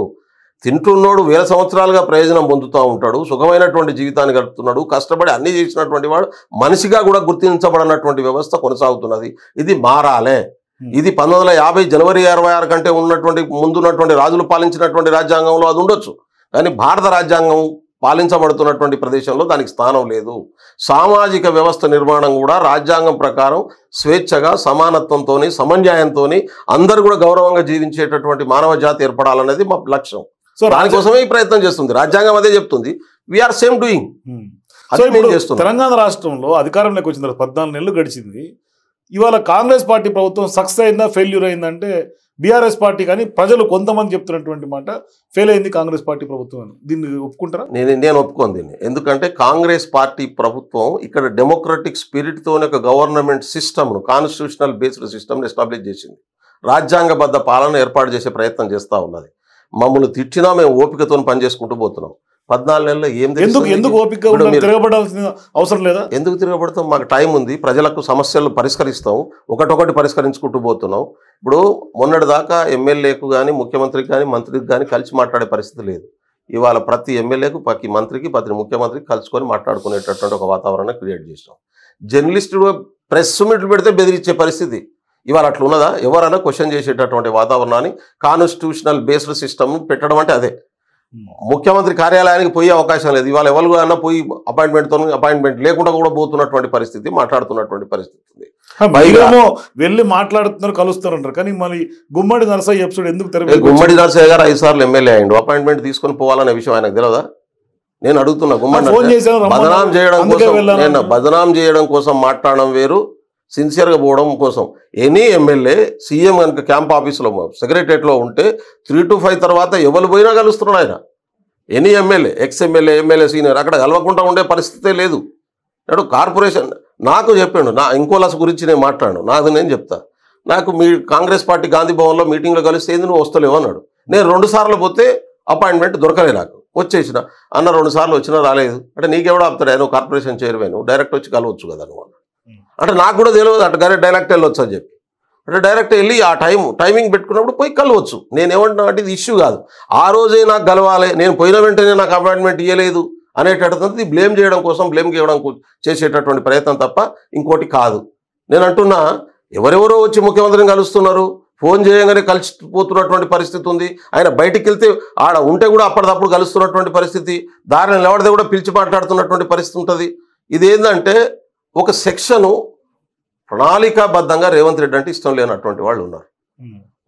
తింటున్నోడు వేల సంవత్సరాలుగా ప్రయోజనం పొందుతూ ఉంటాడు, సుఖమైనటువంటి జీవితాన్ని గడుపుతున్నాడు, కష్టపడి అన్ని చేసినటువంటి వాడు మనిషిగా కూడా గుర్తించబడినటువంటి వ్యవస్థ కొనసాగుతున్నది. ఇది మారాలే. ఇది 1950 జనవరి 26 కంటే ముందున్నటువంటి రాజులు పాలించినటువంటి రాజ్యాంగంలో అది ఉండొచ్చు, కానీ భారత రాజ్యాంగం పాలించబడుతున్నటువంటి ప్రదేశంలో దానికి స్థానం లేదు. సామాజిక వ్యవస్థ నిర్మాణం కూడా రాజ్యాంగం ప్రకారం స్వేచ్ఛగా, సమానత్వంతో, సమన్యాయంతో అందరూ కూడా గౌరవంగా జీవించేటటువంటి మానవ జాతి ఏర్పడాలనేది మా లక్ష్యం. సో దానికోసమే ఈ ప్రయత్నం చేస్తుంది రాజ్యాంగం, అదే చెప్తుంది. We are same doing. తెలంగాణ రాష్ట్రంలో అధికారంలోకి వచ్చిన తర్వాత 14 నెలలు గడిచింది. ఇవాళ కాంగ్రెస్ పార్టీ ప్రభుత్వం సక్సెస్ అయిందా, ఫెయిల్యూర్ అయిందంటే బీఆర్ఎస్ పార్టీ కానీ ప్రజలు కొంతమంది చెప్తున్నటువంటి మాట ఫెయిల్ అయింది కాంగ్రెస్ పార్టీ ప్రభుత్వం అని. దీన్ని ఒప్పుకుంటారా? నేను ఒప్పుకోను దీన్ని. ఎందుకంటే కాంగ్రెస్ పార్టీ ప్రభుత్వం ఇక్కడ డెమోక్రటిక్ స్పిరిట్తోనే ఒక గవర్నమెంట్ సిస్టమ్ను, కాన్స్టిట్యూషనల్ బేస్డ్ సిస్టమ్ని ఎస్టాబ్లిష్ చేసింది. రాజ్యాంగబద్ధ పాలన ఏర్పాటు చేసే ప్రయత్నం చేస్తూ ఉన్నది. మమ్మల్ని తిట్టినా మేము ఓపికతో పనిచేసుకుంటూ పోతున్నాం. 14 నెలల్లో ఎందుకు ఓపిక తిరగబడాల్సిన అవసరం లేదా? ఎందుకు తిరగబడతాం? మాకు టైం ఉంది, ప్రజలకు సమస్యలు పరిష్కరిస్తాం, ఒకటొకటి పరిష్కరించుకుంటూ పోతున్నాం. ఇప్పుడు మొన్నటిదాకా ఎమ్మెల్యేకు కానీ, ముఖ్యమంత్రికి కానీ, మంత్రికి కానీ కలిసి మాట్లాడే పరిస్థితి లేదు. ఇవాళ ప్రతి ఎమ్మెల్యేకు, ప్రతి మంత్రికి, ప్రతి ముఖ్యమంత్రికి కలుసుకొని మాట్లాడుకునేటటువంటి ఒక వాతావరణం క్రియేట్ చేసినాం. జర్నలిస్టులు ప్రెస్ మీట్లు పెడితే బెదిరించే పరిస్థితి. ఇవాళ అట్లా ఉన్నదా? ఎవరైనా క్వశ్చన్ చేసేటటువంటి వాతావరణాన్ని కాన్స్టిట్యూషనల్ బేస్డ్ సిస్టమ్ పెట్టడం అంటే అదే. ముఖ్యమంత్రి కార్యాలయానికి పోయే అవకాశం లేదు. ఇవాళ ఎవరు అన్నా పోయి అపాయింట్మెంట్ లేకుండా కూడా పోతున్నటువంటి పరిస్థితి, మాట్లాడుతున్నటువంటి పరిస్థితి ఉంది. మీరేమో వెళ్ళి మాట్లాడుతున్నారు, కలుస్తున్నారు అంటారు, కానీ మళ్ళీ గుమ్మడి నరసయ్య ఎపిసోడ్ ఎందుకు గుమ్మడి నరసయ్య గారు 5 సార్లు ఎమ్మెల్యే అయ్యిండు, అపాయింట్మెంట్ తీసుకొని పోవాలనే విషయం ఆయనకు తెలియదా? నేను అడుగుతున్నా. గుమ్మడి బదనాం చేయడం కోసం మాట్లాడడం వేరు, సిన్సియర్గా పోవడం కోసం. ఎనీ ఎమ్మెల్యే సీఎం కనుక క్యాంప్ ఆఫీస్లో సెక్రటరియట్లో ఉంటే 3 to 5 తర్వాత ఎవరు పోయినా కలుస్తున్నాడు ఆయన. ఎనీ ఎమ్మెల్యే, ఎమ్మెల్యే సీనియర్ అక్కడ కలవకుండా ఉండే పరిస్థితే లేదు. నాడు కార్పొరేషన్ నాకు చెప్పాడు, నా ఇంకోలాస్ గురించి నేను మాట్లాడు, నాది నేను చెప్తా. నాకు మీ కాంగ్రెస్ పార్టీ గాంధీ భవన్లో మీటింగ్లో కలిస్తే ఏంది నువ్వు వస్తలేవు అన్నాడు. నేను 2 సార్లు పోతే అపాయింట్మెంట్ దొరకలే, నాకు వచ్చేసిన. అన్న 2 సార్లు వచ్చినా రాలేదు అంటే నీకెవడో ఆపుతాడు, నువ్వు కార్పొరేషన్ చైర్మన్, డైరెక్ట్ వచ్చి కలవచ్చు కదా నువ్వు అంటే. నాకు కూడా తెలియదు అటు గారే డైరెక్ట్ వెళ్ళొచ్చు అని చెప్పి. అంటే డైరెక్ట్ వెళ్ళి ఆ టైమింగ్ పెట్టుకున్నప్పుడు పోయి కలవచ్చు. నేను ఏమంటున్నా అంటే ఇది ఇష్యూ కాదు, ఆ రోజే నాకు కలవాలి, నేను పోయిన వెంటనే నాకు అపాయింట్మెంట్ ఇవ్వలేదు అనేటటువంటిది బ్లేమ్ చేయడం కోసం, బ్లేమ్ చేయడం చేసేటటువంటి ప్రయత్నం తప్ప ఇంకోటి కాదు. నేను అంటున్నా, ఎవరెవరో వచ్చి ముఖ్యమంత్రిని కలుస్తున్నారు, ఫోన్ చేయగానే కలిసిపోతున్నటువంటి పరిస్థితి ఉంది. ఆయన బయటికి వెళ్తే ఆడ ఉంటే కూడా అప్పటిదప్పుడు కలుస్తున్నటువంటి పరిస్థితి, దారిని నిలబడితే కూడా పిలిచి మాట్లాడుతున్నటువంటి పరిస్థితి ఉంటుంది. ఇదేంటంటే ఒక సెక్షను ప్రణాళికాబద్ధంగా రేవంత్ రెడ్డి అంటే ఇష్టం లేనటువంటి వాళ్ళు ఉన్నారు.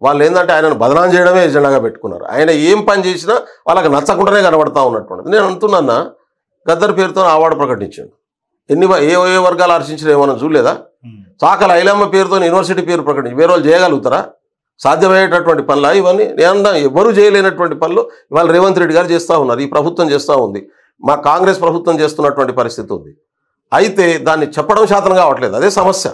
వాళ్ళు ఏంటంటే ఆయనను బదనాం చేయడమే ఎజెండాగా పెట్టుకున్నారు. ఆయన ఏం పని చేసినా వాళ్ళకి నచ్చకుండానే కనబడతా ఉన్నటువంటిది. నేను అంటున్నా, గద్దర్ పేరుతో అవార్డు ప్రకటించాడు. ఏ వర్గాలు హర్షించిన ఏమన్నా చూడలేదా? చాకల ఐలమ్మ పేరుతో యూనివర్సిటీ పేరు ప్రకటించి వేరే వాళ్ళు చేయగలుగుతారా? సాధ్యమయ్యేటటువంటి పనులు ఇవన్నీ. నేను ఎవరు చేయలేనటువంటి పనులు ఇవాళ రేవంత్ రెడ్డి గారు చేస్తూ ఉన్నారు, ఈ ప్రభుత్వం చేస్తూ ఉంది, మా కాంగ్రెస్ ప్రభుత్వం చేస్తున్నటువంటి పరిస్థితి ఉంది. అయితే దాన్ని చెప్పడం శాతం కావట్లేదు, అదే సమస్య.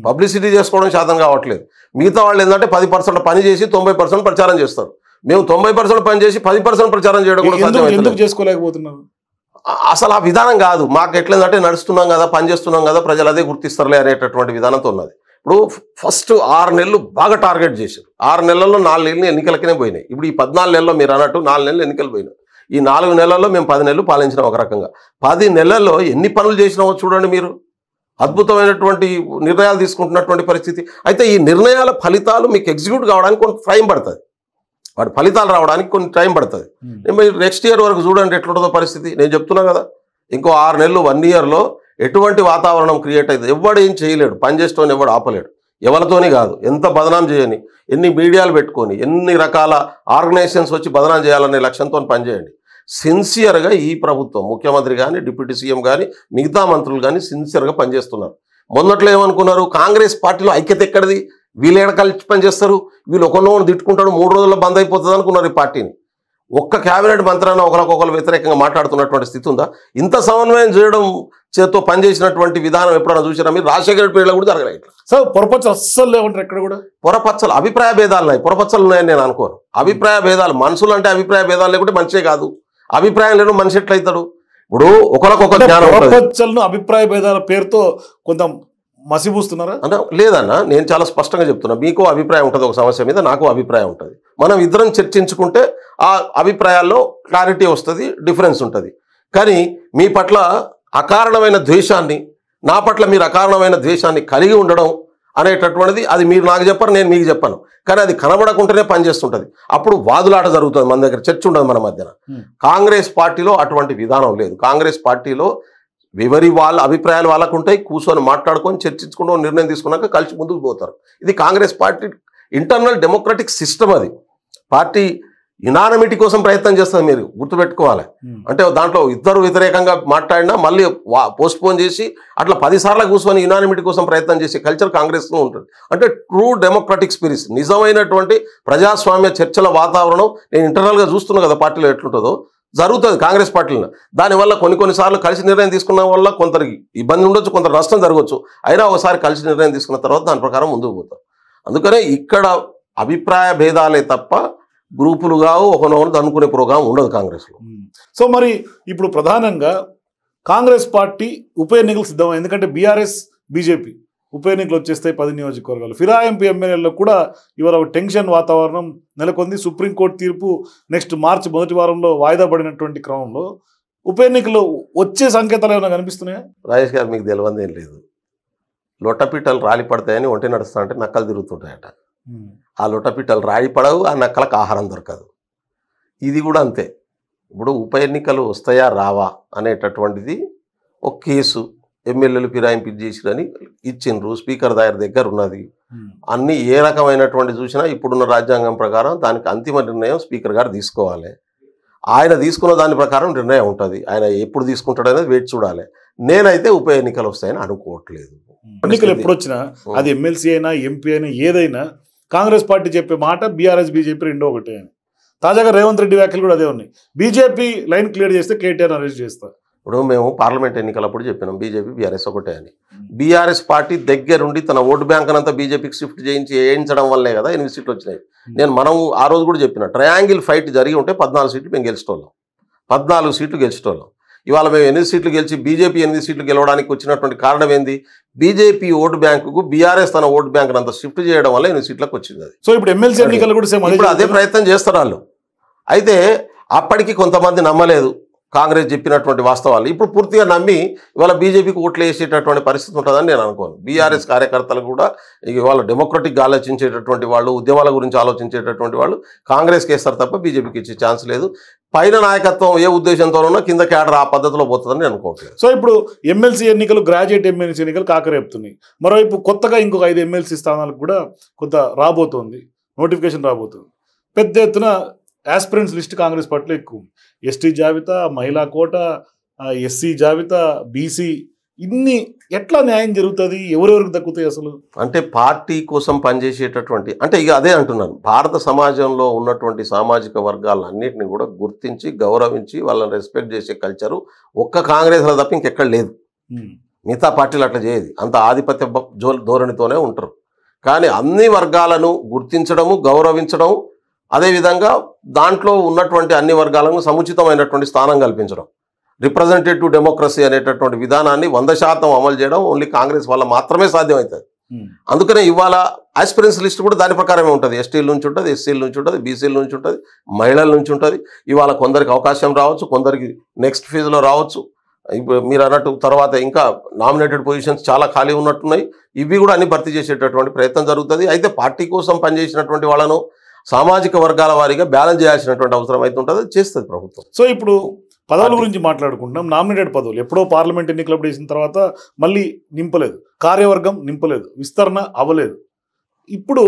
పబ్లిసిటీ చేసుకోవడం శాతం కావట్లేదు. మిగతా వాళ్ళు ఏంటంటే 10% పని చేసి 90% ప్రచారం చేస్తారు. మేము 90% పని చేసి 10% ప్రచారం చేయడం కూడా సాధ్యమవుతుంది. చేసుకోలేకపోతున్నాం. అసలు ఆ విధానం కాదు. మాకు ఎట్లేదంటే నడుస్తున్నాం కదా, పని చేస్తున్నాం కదా, ప్రజలు అదే గుర్తిస్తారులే అనేటటువంటి విధానంతో ఉన్నది. ఇప్పుడు ఫస్ట్ 6 నెలలు బాగా టార్గెట్ చేశారు. 6 నెలల్లో 4 నెలలు ఎన్నికలకినే పోయినాయి. ఇప్పుడు ఈ 14 నెలల్లో మీరు అన్నట్టు 4 నెలలు ఎన్నికలు పోయినాయి. ఈ 4 నెలల్లో మేము 10 నెలలు పాలించినాం ఒక రకంగా. 10 నెలల్లో ఎన్ని పనులు చేసినామో చూడండి మీరు. అద్భుతమైనటువంటి నిర్ణయాలు తీసుకుంటున్నటువంటి పరిస్థితి. అయితే ఈ నిర్ణయాల ఫలితాలు మీకు ఎగ్జిక్యూట్ కావడానికి కొంత టైం పడుతుంది, వాటి ఫలితాలు రావడానికి కొన్ని టైం పడుతుంది. నెక్స్ట్ ఇయర్ వరకు చూడండి ఎట్లుంటుందో పరిస్థితి. నేను చెప్తున్నా కదా, ఇంకో 6 నెలలు 1 ఇయర్లో ఎటువంటి వాతావరణం క్రియేట్ అవుతుంది. ఎవడు ఏం చేయలేడు, పని చేసేటోని ఎవడు ఆపలేడు. ఎవరితోని కాదు, ఎంత బదనాం చేయని, ఎన్ని మీడియాలు పెట్టుకొని, ఎన్ని రకాల ఆర్గనైజేషన్స్ వచ్చి బదనాం చేయాలనే లక్ష్యంతో పనిచేయండి. సిన్సియర్గా ఈ ప్రభుత్వం, ముఖ్యమంత్రి కానీ, డిప్యూటీ సీఎం కానీ, మిగతా మంత్రులు కానీ సిన్సియర్గా పనిచేస్తున్నారు. మొన్నట్లో ఏమనుకున్నారు, కాంగ్రెస్ పార్టీలో ఐక్యత ఎక్కడిది, వీళ్ళు ఎక్కడ కలిసి పనిచేస్తారు, వీళ్ళు ఒకరినొకరు తిట్టుకుంటాడు, 3 రోజుల్లో బంద్ అయిపోతుంది అనుకున్నారు ఈ పార్టీని. ఒక్క క్యాబినెట్ మంత్రాన్ని ఒకరికొకరు వ్యతిరేకంగా మాట్లాడుతున్నటువంటి స్థితి ఉందా? ఇంత సమన్వయం చేయడం చేతో పనిచేసినటువంటి విధానం ఎప్పుడైనా చూసినా మీరు? రాజశేఖర పేరులో కూడా జరగలేదు ఇట్లా. సో పొరపచ్చలు అస్సలు లేవంటారు ఎక్కడ కూడా. పొరపచ్చలు, అభిప్రాయ భేదాలు ఉన్నాయి, పొరపచ్చలు ఉన్నాయని నేను అనుకోను. అభిప్రాయ భేదాలు, మనుషులు అంటే అభిప్రాయ భేదాలు లేకుంటే మనిషే కాదు. అభిప్రాయం లేని మనిషి ఎట్లయితాడు? ఇప్పుడు ఒకరికొక జ్ఞానం. పొరపచ్చలను అభిప్రాయ భేదాల పేరుతో కొంత మసిబూస్తున్నారా? అంటే లేదన్న, నేను చాలా స్పష్టంగా చెప్తున్నా. మీకు అభిప్రాయం ఉంటుంది ఒక సమస్య మీద, నాకు అభిప్రాయం ఉంటుంది. మనం ఇద్దరం చర్చించుకుంటే ఆ అభిప్రాయాల్లో క్లారిటీ వస్తుంది, డిఫరెన్స్ ఉంటుంది. కానీ మీ పట్ల అకారణమైన ద్వేషాన్ని, నా పట్ల మీరు అకారణమైన ద్వేషాన్ని కలిగి ఉండడం అనేటటువంటిది, అది మీరు నాకు చెప్పరు, నేను మీకు చెప్పను, కానీ అది కనబడకుంటేనే పనిచేస్తుంటుంది. అప్పుడు వాదులాట జరుగుతుంది, మన దగ్గర చర్చ ఉండదు మన మధ్యన. కాంగ్రెస్ పార్టీలో అటువంటి విధానం లేదు. కాంగ్రెస్ పార్టీలో వాళ్ళ అభిప్రాయాలు వాళ్ళకు ఉంటాయి, కూర్చొని మాట్లాడుకొని చర్చించుకుంటూ నిర్ణయం తీసుకున్నాక కలిసి ముందుకు పోతారు. ఇది Congress party internal democratic system. అది పార్టీ యునానిమిటీ కోసం ప్రయత్నం చేస్తుంది, మీరు గుర్తుపెట్టుకోవాలి. అంటే దాంట్లో ఇద్దరు వ్యతిరేకంగా మాట్లాడినా మళ్ళీ పోస్ట్పోన్ చేసి అట్లా 10 సార్లు కూర్చొని యునానిమిటీ కోసం ప్రయత్నం చేసే కల్చర్ కాంగ్రెస్లో ఉంటుంది. అంటే ట్రూ డెమోక్రటిక్ స్పిరిట్, నిజమైనటువంటి ప్రజాస్వామ్య చర్చల వాతావరణం నేను ఇంటర్నల్గా చూస్తున్నా కదా పార్టీలో ఎట్లుంటుందో జరుగుతుంది కాంగ్రెస్ పార్టీలో. దానివల్ల కొన్నిసార్లు కలిసి నిర్ణయం తీసుకున్న వల్ల కొందరికి ఇబ్బంది ఉండొచ్చు, కొంత నష్టం జరగవచ్చు. అయినా ఒకసారి కలిసి నిర్ణయం తీసుకున్న తర్వాత దాని ప్రకారం ముందుకు పోతాం. అందుకనే ఇక్కడ అభిప్రాయ భేదాలే తప్ప గ్రూపులు కావు, ఒకనొకరు అనుకునే ప్రోగ్రాం ఉండదు కాంగ్రెస్లో. సో మరి ఇప్పుడు ప్రధానంగా కాంగ్రెస్ పార్టీ ఉప ఎన్నికలు సిద్ధం. ఎందుకంటే బీఆర్ఎస్ బీజేపీ ఉప ఎన్నికలు వచ్చేస్తాయి 10 నియోజకవర్గాలు. ఫిరాయింపు ఎమ్మెల్యేల్లో కూడా ఇవాళ ఒక టెన్షన్ వాతావరణం నెలకొంది. సుప్రీంకోర్టు తీర్పు నెక్స్ట్ మార్చి మొదటి వారంలో వాయిదా పడినటువంటి క్రమంలో ఉప ఎన్నికలు వచ్చే సంకేతాలు ఏమైనా కనిపిస్తున్నాయా? రాజేష్ గారు, మీకు తెలియదు ఏం లేదు. లొట్టపిట్టలు రాలి పడతాయని ఒంటి నడుస్తా అంటే నక్కలు తిరుగుతుంటాయట. ఆ లొట్టపిట్టలు రాలి పడవు, ఆ నక్కలకు ఆహారం దొరకదు. ఇది కూడా అంతే. ఇప్పుడు ఉప ఎన్నికలు వస్తాయా రావా అనేటటువంటిది ఒక కేసు, ఎమ్మెల్యేలు ఫిరాయింపు చేసిరని ఇచ్చిండ్రు, స్పీకర్ దగ్గర ఉన్నది. అన్ని ఏ రకమైనటువంటి చూసినా ఇప్పుడున్న రాజ్యాంగం ప్రకారం దానికి అంతిమ నిర్ణయం స్పీకర్ గారు తీసుకోవాలి. ఆయన తీసుకున్న దాని ప్రకారం నిర్ణయం ఉంటుంది. ఆయన ఎప్పుడు తీసుకుంటాడు అనేది వేచి చూడాలి. నేనైతే ఉప ఎన్నికలు వస్తాయని అనుకోవట్లేదు. ఎన్నికలు ఎప్పుడు వచ్చినా అది ఎమ్మెల్సీ అయినా ఎంపీ అయినా ఏదైనా కాంగ్రెస్ పార్టీ చెప్పే మాట బీఆర్ఎస్ బీజేపీ రెండో ఒకటే అని. తాజాగా రేవంత్ రెడ్డి వ్యాఖ్యలు కూడా అదే ఉన్నాయి. బీజేపీ లైన్ క్లియర్ చేస్తే కేటీఆర్ అరెస్ట్ చేస్తారు. ఇప్పుడు మేము పార్లమెంట్ ఎన్నికలప్పుడు చెప్పినాం బీజేపీ బీఆర్ఎస్ ఒకటే అని. బీఆర్ఎస్ పార్టీ దగ్గరుండి తన ఓటు బ్యాంక్ అంతా బీజేపీకి షిఫ్ట్ చేయించడం వల్లే కదా 8 సీట్లు వచ్చినాయి. మనం ఆ రోజు కూడా చెప్పిన ట్రయాంగిల్ ఫైట్ జరిగి ఉంటే 14 సీట్లు మేము గెలిచేటోళ్ళం, 14 సీట్లు గెలిచేటోళ్ళం. ఇవాళ మేము 8 సీట్లు గెలిచి బీజేపీ 8 సీట్లు గెలవడానికి వచ్చినటువంటి కారణం ఏంది? బీజేపీ ఓటు బ్యాంకుకు బీఆర్ఎస్ తన ఓటు బ్యాంక్ అంతా షిఫ్ట్ చేయడం వల్ల 8 సీట్లకు వచ్చింది. అది సో ఇప్పుడు ఎమ్మెల్సీ ఎన్నికలు కూడా ఇప్పుడు అదే ప్రయత్నం చేస్తారు వాళ్ళు. అయితే అప్పటికి కొంతమంది నమ్మలేదు కాంగ్రెస్ చెప్పినటువంటి వాస్తవాలు. ఇప్పుడు పూర్తిగా నమ్మి ఇవాళ బీజేపీకి ఓట్లు వేసేటటువంటి పరిస్థితి ఉంటుందని నేను అనుకోను. బీఆర్ఎస్ కార్యకర్తలు కూడా ఇవాళ డెమోక్రటిక్గా ఆలోచించేటటువంటి వాళ్ళు, ఉద్యమాల గురించి ఆలోచించేటటువంటి వాళ్ళు కాంగ్రెస్కి వేస్తారు తప్ప బీజేపీకి ఇచ్చే ఛాన్స్ లేదు. పైన నాయకత్వం ఏ ఉద్దేశంతో ఉన్నా కింద క్యాడర్ ఆ పద్ధతిలో పోతుందని నేను అనుకోవట్లేదు. సో ఇప్పుడు ఎమ్మెల్సీ ఎన్నికలు, గ్రాడ్యుయేట్ ఎమ్మెల్సీ ఎన్నికలు కాకరేపుతున్నాయి. మరోవైపు కొత్తగా ఇంకొక 5 ఎమ్మెల్సీ స్థానాలకు కూడా కొంత రాబోతోంది, నోటిఫికేషన్ రాబోతుంది. పెద్ద ఎత్తున యాస్పిరెంట్స్ లిస్ట్ కాంగ్రెస్ పార్టీలో ఎక్కువ. ఎస్టీ జాబితా, మహిళా కోట, ఎస్సీ జాబితా, బీసీ, ఇన్ని ఎట్లా న్యాయం జరుగుతుంది? ఎవరెవరికి దక్కుతాయి అసలు? అంటే పార్టీ కోసం పనిచేసేటటువంటి, అంటే ఇక అదే అంటున్నాను, భారత సమాజంలో ఉన్నటువంటి సామాజిక వర్గాలన్నింటినీ కూడా గుర్తించి గౌరవించి వాళ్ళని రెస్పెక్ట్ చేసే కల్చరు ఒక్క కాంగ్రెస్లో తప్ప ఇంకెక్కడ లేదు. మిగతా పార్టీలు అట్లా చేయదు, అంత ఆధిపత్య ధోరణితోనే ఉంటారు. కానీ అన్ని వర్గాలను గుర్తించడము, గౌరవించడం, అదేవిధంగా దాంట్లో ఉన్నటువంటి అన్ని వర్గాలను సముచితమైనటువంటి స్థానం కల్పించడం, రిప్రజెంటేటివ్ డెమోక్రసీ అనేటటువంటి విధానాన్ని 100% అమలు చేయడం ఓన్లీ కాంగ్రెస్ వల్ల మాత్రమే సాధ్యమవుతుంది. అందుకనే ఇవాళ ఆస్పిరెన్స్ లిస్ట్ కూడా దాని ప్రకారమే ఉంటుంది. ఎస్టీల నుంచి ఉంటుంది, ఎస్సీల నుంచి ఉంటుంది, బీసీల నుంచి ఉంటుంది, మహిళల నుంచి ఉంటుంది. ఇవాళ కొందరికి అవకాశం రావచ్చు, కొందరికి నెక్స్ట్ ఫేజ్లో రావచ్చు. ఇప్పుడు మీరు అన్నట్టు తర్వాత ఇంకా నామినేటెడ్ పొజిషన్స్ చాలా ఖాళీ ఉన్నట్టున్నాయి. ఇవి కూడా అన్ని భర్తీ చేసేటటువంటి ప్రయత్నం జరుగుతుంది. అయితే పార్టీ కోసం పనిచేసినటువంటి వాళ్ళను సామాజిక వర్గాల వారీగా బ్యాలెన్స్ చేయాల్సినటువంటి అవసరం అయితే ఉంటుంది, చేస్తుంది ప్రభుత్వం. సో ఇప్పుడు పదవుల గురించి మాట్లాడుకుంటున్నాం. నామినేటెడ్ పదవులు ఎప్పుడో పార్లమెంట్ ఎన్నికలు వేసిన తర్వాత మళ్ళీ నింపలేదు, కార్యవర్గం నింపలేదు, విస్తరణ అవ్వలేదు. ఇప్పుడు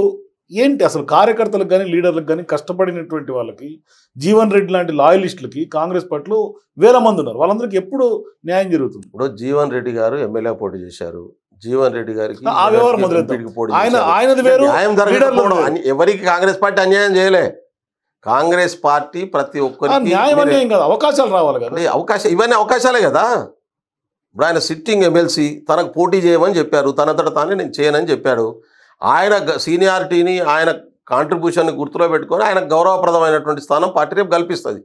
ఏంటి అసలు కార్యకర్తలకు కానీ లీడర్లకు కానీ కష్టపడినటువంటి వాళ్ళకి, జీవన్ రెడ్డి లాంటి లాయలిస్టులకి కాంగ్రెస్ పార్టీలో వేల మంది ఉన్నారు, వాళ్ళందరికీ ఎప్పుడు న్యాయం జరుగుతుంది? ఇప్పుడు జీవన్ రెడ్డి గారు ఎమ్మెల్యే పోటీ చేశారు. జీవన్ రెడ్డి గారికి ఎవరికి కాంగ్రెస్ పార్టీ అన్యాయం చేయలే. కాంగ్రెస్ పార్టీ ప్రతి ఒక్కరికి అవకాశాలు రావాలి కదా. అవకాశం, ఇవన్నీ అవకాశాలే కదా. ఇప్పుడు ఆయన సిట్టింగ్ ఎమ్మెల్సీ, తనకు పోటీ చేయమని చెప్పారు, తనంతట తానే నేను చేయనని చెప్పాడు. ఆయన సీనియారిటీని, ఆయన కాంట్రిబ్యూషన్ని గుర్తులో పెట్టుకొని ఆయన గౌరవప్రదమైనటువంటి స్థానం పార్టీ రేపు కల్పిస్తుంది.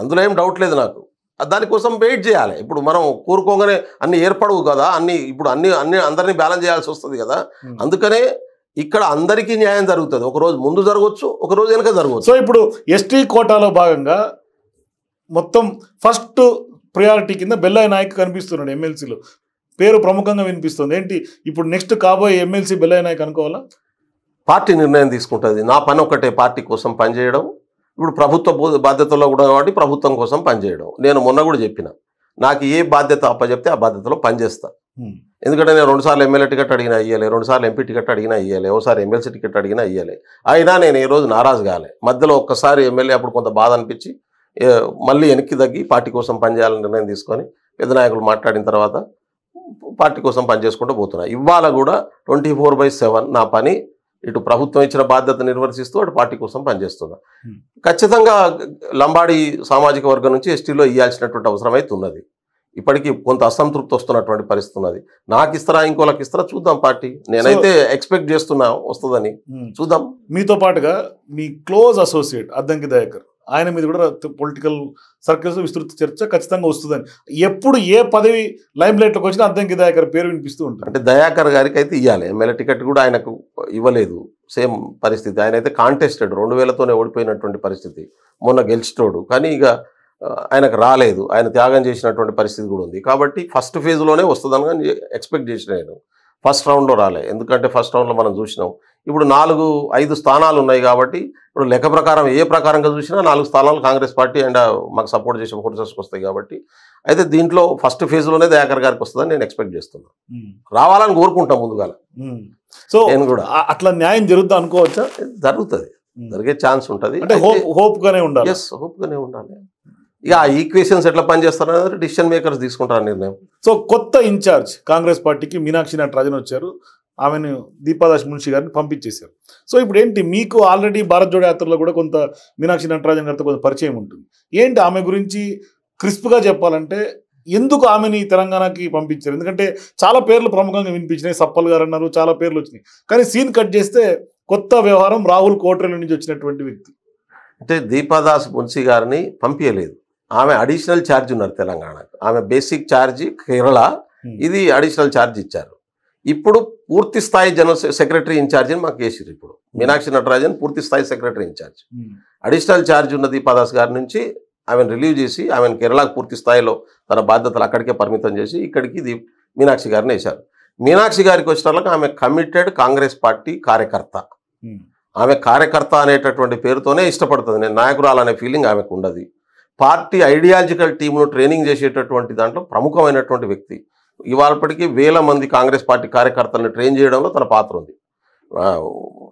అందులో ఏం డౌట్ లేదు నాకు. దానికోసం వెయిట్ చేయాలి. ఇప్పుడు మనం కోరుకోగానే అన్ని ఏర్పడవు కదా, ఇప్పుడు అందరినీ బ్యాలెన్స్ చేయాల్సి వస్తుంది కదా. అందుకనే ఇక్కడ అందరికీ న్యాయం జరుగుతుంది. ఒకరోజు ముందు జరగవచ్చు, ఒకరోజు వెనక జరగవచ్చు. సో ఇప్పుడు ఎస్టీ కోటాలో భాగంగా మొత్తం ఫస్ట్ ప్రయారిటీ కింద బెల్లాయి నాయక్ కనిపిస్తున్నాడు ఎమ్మెల్సీలో, పేరు ప్రముఖంగా వినిపిస్తుంది. ఏంటి ఇప్పుడు నెక్స్ట్ కాబోయే ఎమ్మెల్సీ బెల్లాయి నాయక్ అనుకోవాలా? పార్టీ నిర్ణయం తీసుకుంటుంది. నా పని ఒకటే, పార్టీ కోసం పనిచేయడం. ఇప్పుడు ప్రభుత్వ బాధ్యతలో కూడా కాబట్టి ప్రభుత్వం కోసం పనిచేయడం. నేను మొన్న కూడా చెప్పిన, నాకు ఏ బాధ్యత అప్పచెప్తే ఆ బాధ్యతలో పనిచేస్తా. ఎందుకంటే నేను 2 సార్లు ఎమ్మెల్యే టికెట్ అడిగినా ఇయ్యాలి, 2 సార్లు ఎంపీ టికెట్ అడిగినా ఇయ్యాలి, ఒకసారి ఎమ్మెల్సీ టికెట్ అడిగినా ఇయ్యాలి. అయినా నేను ఏ రోజు నారాజు కాలే. మధ్యలో ఒక్కసారి ఎమ్మెల్యే అప్పుడు కొంత బాధ అనిపించి మళ్ళీ వెనక్కి తగ్గి పార్టీ కోసం పనిచేయాలని నిర్ణయం తీసుకొని పెద్ద నాయకులు మాట్లాడిన తర్వాత పార్టీ కోసం పనిచేసుకుంటూ పోతున్నా. ఇవాళ కూడా 24/7 నా పని ఇటు ప్రభుత్వం ఇచ్చిన బాధ్యత నిర్వర్తిస్తూ అటు పార్టీ కోసం పనిచేస్తున్నా. ఖచ్చితంగా లంబాడి సామాజిక వర్గం నుంచి ఎస్టీలో ఇవ్వాల్సినటువంటి అవసరం అయితే ఉన్నది. ఇప్పటికీ కొంత అసంతృప్తి వస్తున్నటువంటి పరిస్థితి ఉన్నది. నాకు ఇస్తారా, ఇంకోళ్ళకి ఇస్తారా చూద్దాం. పార్టీ నేనైతే ఎక్స్పెక్ట్ చేస్తున్నా వస్తుందని, చూద్దాం. మీతో పాటుగా మీ క్లోజ్ అసోసియేట్ అద్దంకి దయాకర్, ఆయన మీద కూడా పొలిటికల్ సర్కిల్స్ విస్తృత చర్చ ఖచ్చితంగా వస్తుందని, ఎప్పుడు ఏ పదవి లైమ్ లైట్లోకి వచ్చినా అద్దంకి దయాకర్ పేరు వినిపిస్తూ ఉంటుంది. అంటే దయాకర్ గారికి అయితే ఇవ్వాలి, ఎమ్మెల్యే టికెట్ కూడా ఆయనకు ఇవ్వలేదు. సేమ్ పరిస్థితి, ఆయన అయితే కాంటెస్టెడ్ 2000తోనే ఓడిపోయినటువంటి పరిస్థితి, మొన్న గెలిచినోడు. కానీ ఇక ఆయనకు రాలేదు, ఆయన త్యాగం చేసినటువంటి పరిస్థితి కూడా ఉంది. కాబట్టి ఫస్ట్ ఫేజ్లోనే వస్తుందని ఎక్స్పెక్ట్ చేసిన నేను. ఫస్ట్ రౌండ్లో రాలే. ఎందుకంటే ఫస్ట్ రౌండ్లో మనం చూసినాం. ఇప్పుడు 4-5 స్థానాలు ఉన్నాయి కాబట్టి ఇప్పుడు లెక్క ప్రకారం ఏ ప్రకారంగా చూసినా 4 స్థానాలు కాంగ్రెస్ పార్టీ అండ్ మాకు సపోర్ట్ చేసే ఫోర్సెస్కి వస్తాయి కాబట్టి అయితే దీంట్లో ఫస్ట్ ఫేజ్లోనే దయాకర్ గారికి వస్తుందని నేను ఎక్స్పెక్ట్ చేస్తున్నాను. రావాలని కోరుకుంటాం ముందుగా. సో నేను కూడా అట్లా న్యాయం జరుగుతా అనుకోవచ్చా? జరుగుతుంది, జరిగే ఛాన్స్ ఉంటుంది. అంటే హోప్గానే ఉండాలి. ఎస్, హోప్గానే ఉండాలి. ఇక ఆ ఈక్వేషన్స్ ఎట్లా పనిచేస్తారనేది డిసిషన్ మేకర్స్ తీసుకుంటారు నిర్ణయం. సో కొత్త ఇన్ఛార్జ్ కాంగ్రెస్ పార్టీకి మీనాక్షి నటరాజన్ వచ్చారు. ఆమెను దీపాదాస్ మున్షి గారిని పంపించేశారు. సో ఇప్పుడు ఏంటి, మీకు ఆల్రెడీ భారత్ జోడో యాత్రలో కూడా కొంత మీనాక్షి నటరాజన్ గారితో కొంత పరిచయం ఉంటుంది. ఏంటి ఆమె గురించి క్రిస్ప్గా చెప్పాలంటే ఎందుకు ఆమెని తెలంగాణకి పంపించారు? ఎందుకంటే చాలా పేర్లు ప్రముఖంగా వినిపించినాయి. సప్పల్ గారు అన్నారు, చాలా పేర్లు వచ్చినాయి. కానీ సీన్ కట్ చేస్తే కొత్త వ్యవహారం రాహుల్ కోట్రేల నుంచి వచ్చినటువంటి వ్యక్తి. అంటే దీపాదాస్ మున్షి గారిని పంపించలేదు. ఆమె అడిషనల్ ఛార్జ్ ఉన్నారు తెలంగాణకు. ఆమె బేసిక్ ఛార్జీ కేరళ, ఇది అడిషనల్ ఛార్జ్ ఇచ్చారు. ఇప్పుడు పూర్తి స్థాయి జనరల్ సెక్రటరీ ఇన్ఛార్జిని మాకు వేసారు. ఇప్పుడు మీనాక్షి నటరాజన్ పూర్తి స్థాయి సెక్రటరీ ఇన్ఛార్జ్. అడిషనల్ ఛార్జ్ ఉన్న దీపాదాస్ గారి నుంచి ఆమెను రిలీవ్ చేసి ఆమెను కేరళకు పూర్తి స్థాయిలో తన బాధ్యతలు అక్కడికే పరిమితం చేసి ఇక్కడికి మీనాక్షి గారిని వేశారు. మీనాక్షి గారికి వచ్చిన ఆమె కమిటెడ్ కాంగ్రెస్ పార్టీ కార్యకర్త. ఆమె కార్యకర్త అనేటటువంటి పేరుతోనే ఇష్టపడుతుంది. నేను నాయకురాలనే ఫీలింగ్ ఆమెకు ఉండదు. పార్టీ ఐడియాలజికల్ టీంను ట్రైనింగ్ చేసేటటువంటి దాంట్లో ప్రముఖమైనటువంటి వ్యక్తి. ఇవాళప్పటికీ వేల మంది కాంగ్రెస్ పార్టీ కార్యకర్తలను ట్రైన్ చేయడంలో తన పాత్ర ఉంది.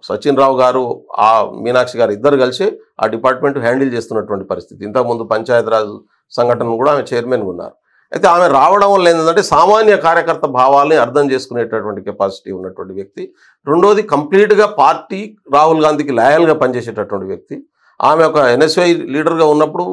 సచిన్ రావు గారు, ఆ మీనాక్షి గారు ఇద్దరు కలిసి ఆ డిపార్ట్మెంట్ హ్యాండిల్ చేస్తున్నటువంటి పరిస్థితి. ఇంతకుముందు పంచాయతీరాజ్ సంఘటనను కూడా ఆమె చైర్మన్గా ఉన్నారు. అయితే ఆమె రావడం వల్ల ఏంటంటే సామాన్య కార్యకర్త భావాల్ని అర్థం చేసుకునేటటువంటి కెపాసిటీ ఉన్నటువంటి వ్యక్తి. రెండోది, కంప్లీట్గా పార్టీ రాహుల్ గాంధీకి లాయల్గా పనిచేసేటటువంటి వ్యక్తి. ఆమె ఒక ఎన్ఎస్ఐ లీడర్గా ఉన్నప్పుడు,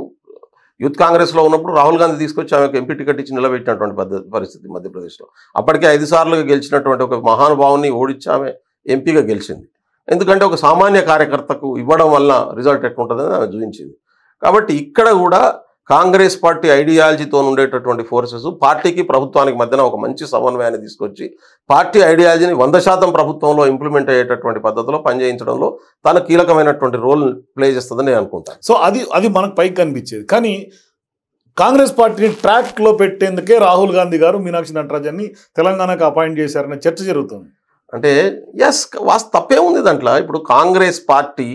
యూత్ కాంగ్రెస్లో ఉన్నప్పుడు రాహుల్ గాంధీ తీసుకొచ్చి ఆమెకు ఎంపీ టికెట్ ఇచ్చి నిలబెట్టినటువంటి పరిస్థితి మధ్యప్రదేశ్లో. అప్పటికే 5 సార్లుగా గెలిచినటువంటి ఒక మహానుభావుని ఓడించి ఆమె ఎంపీగా గెలిచింది. ఎందుకంటే ఒక సామాన్య కార్యకర్తకు ఇవ్వడం వల్ల రిజల్ట్ ఎట్లుంటుందని ఆమె చూపించింది. కాబట్టి ఇక్కడ కూడా కాంగ్రెస్ పార్టీ ఐడియాలజీతో ఉండేటటువంటి ఫోర్సెస్ పార్టీకి ప్రభుత్వానికి మధ్యన ఒక మంచి సమన్వయాన్ని తీసుకొచ్చి పార్టీ ఐడియాలజీని 100% ప్రభుత్వంలో ఇంప్లిమెంట్ అయ్యేటటువంటి పద్ధతిలో పనిచేయించడంలో తన కీలకమైనటువంటి రోల్ ప్లే చేస్తుందని నేను అనుకుంటాను. సో అది మనకు పైకి కనిపించేది. కానీ కాంగ్రెస్ పార్టీని ట్రాక్లో పెట్టేందుకే రాహుల్ గాంధీ గారు మీనాక్షి నటరాజన్ని తెలంగాణకు అపాయింట్ చేశారనే చర్చ జరుగుతుంది. అంటే ఎస్, తప్పే ఉంది దాంట్లో. ఇప్పుడు కాంగ్రెస్ పార్టీ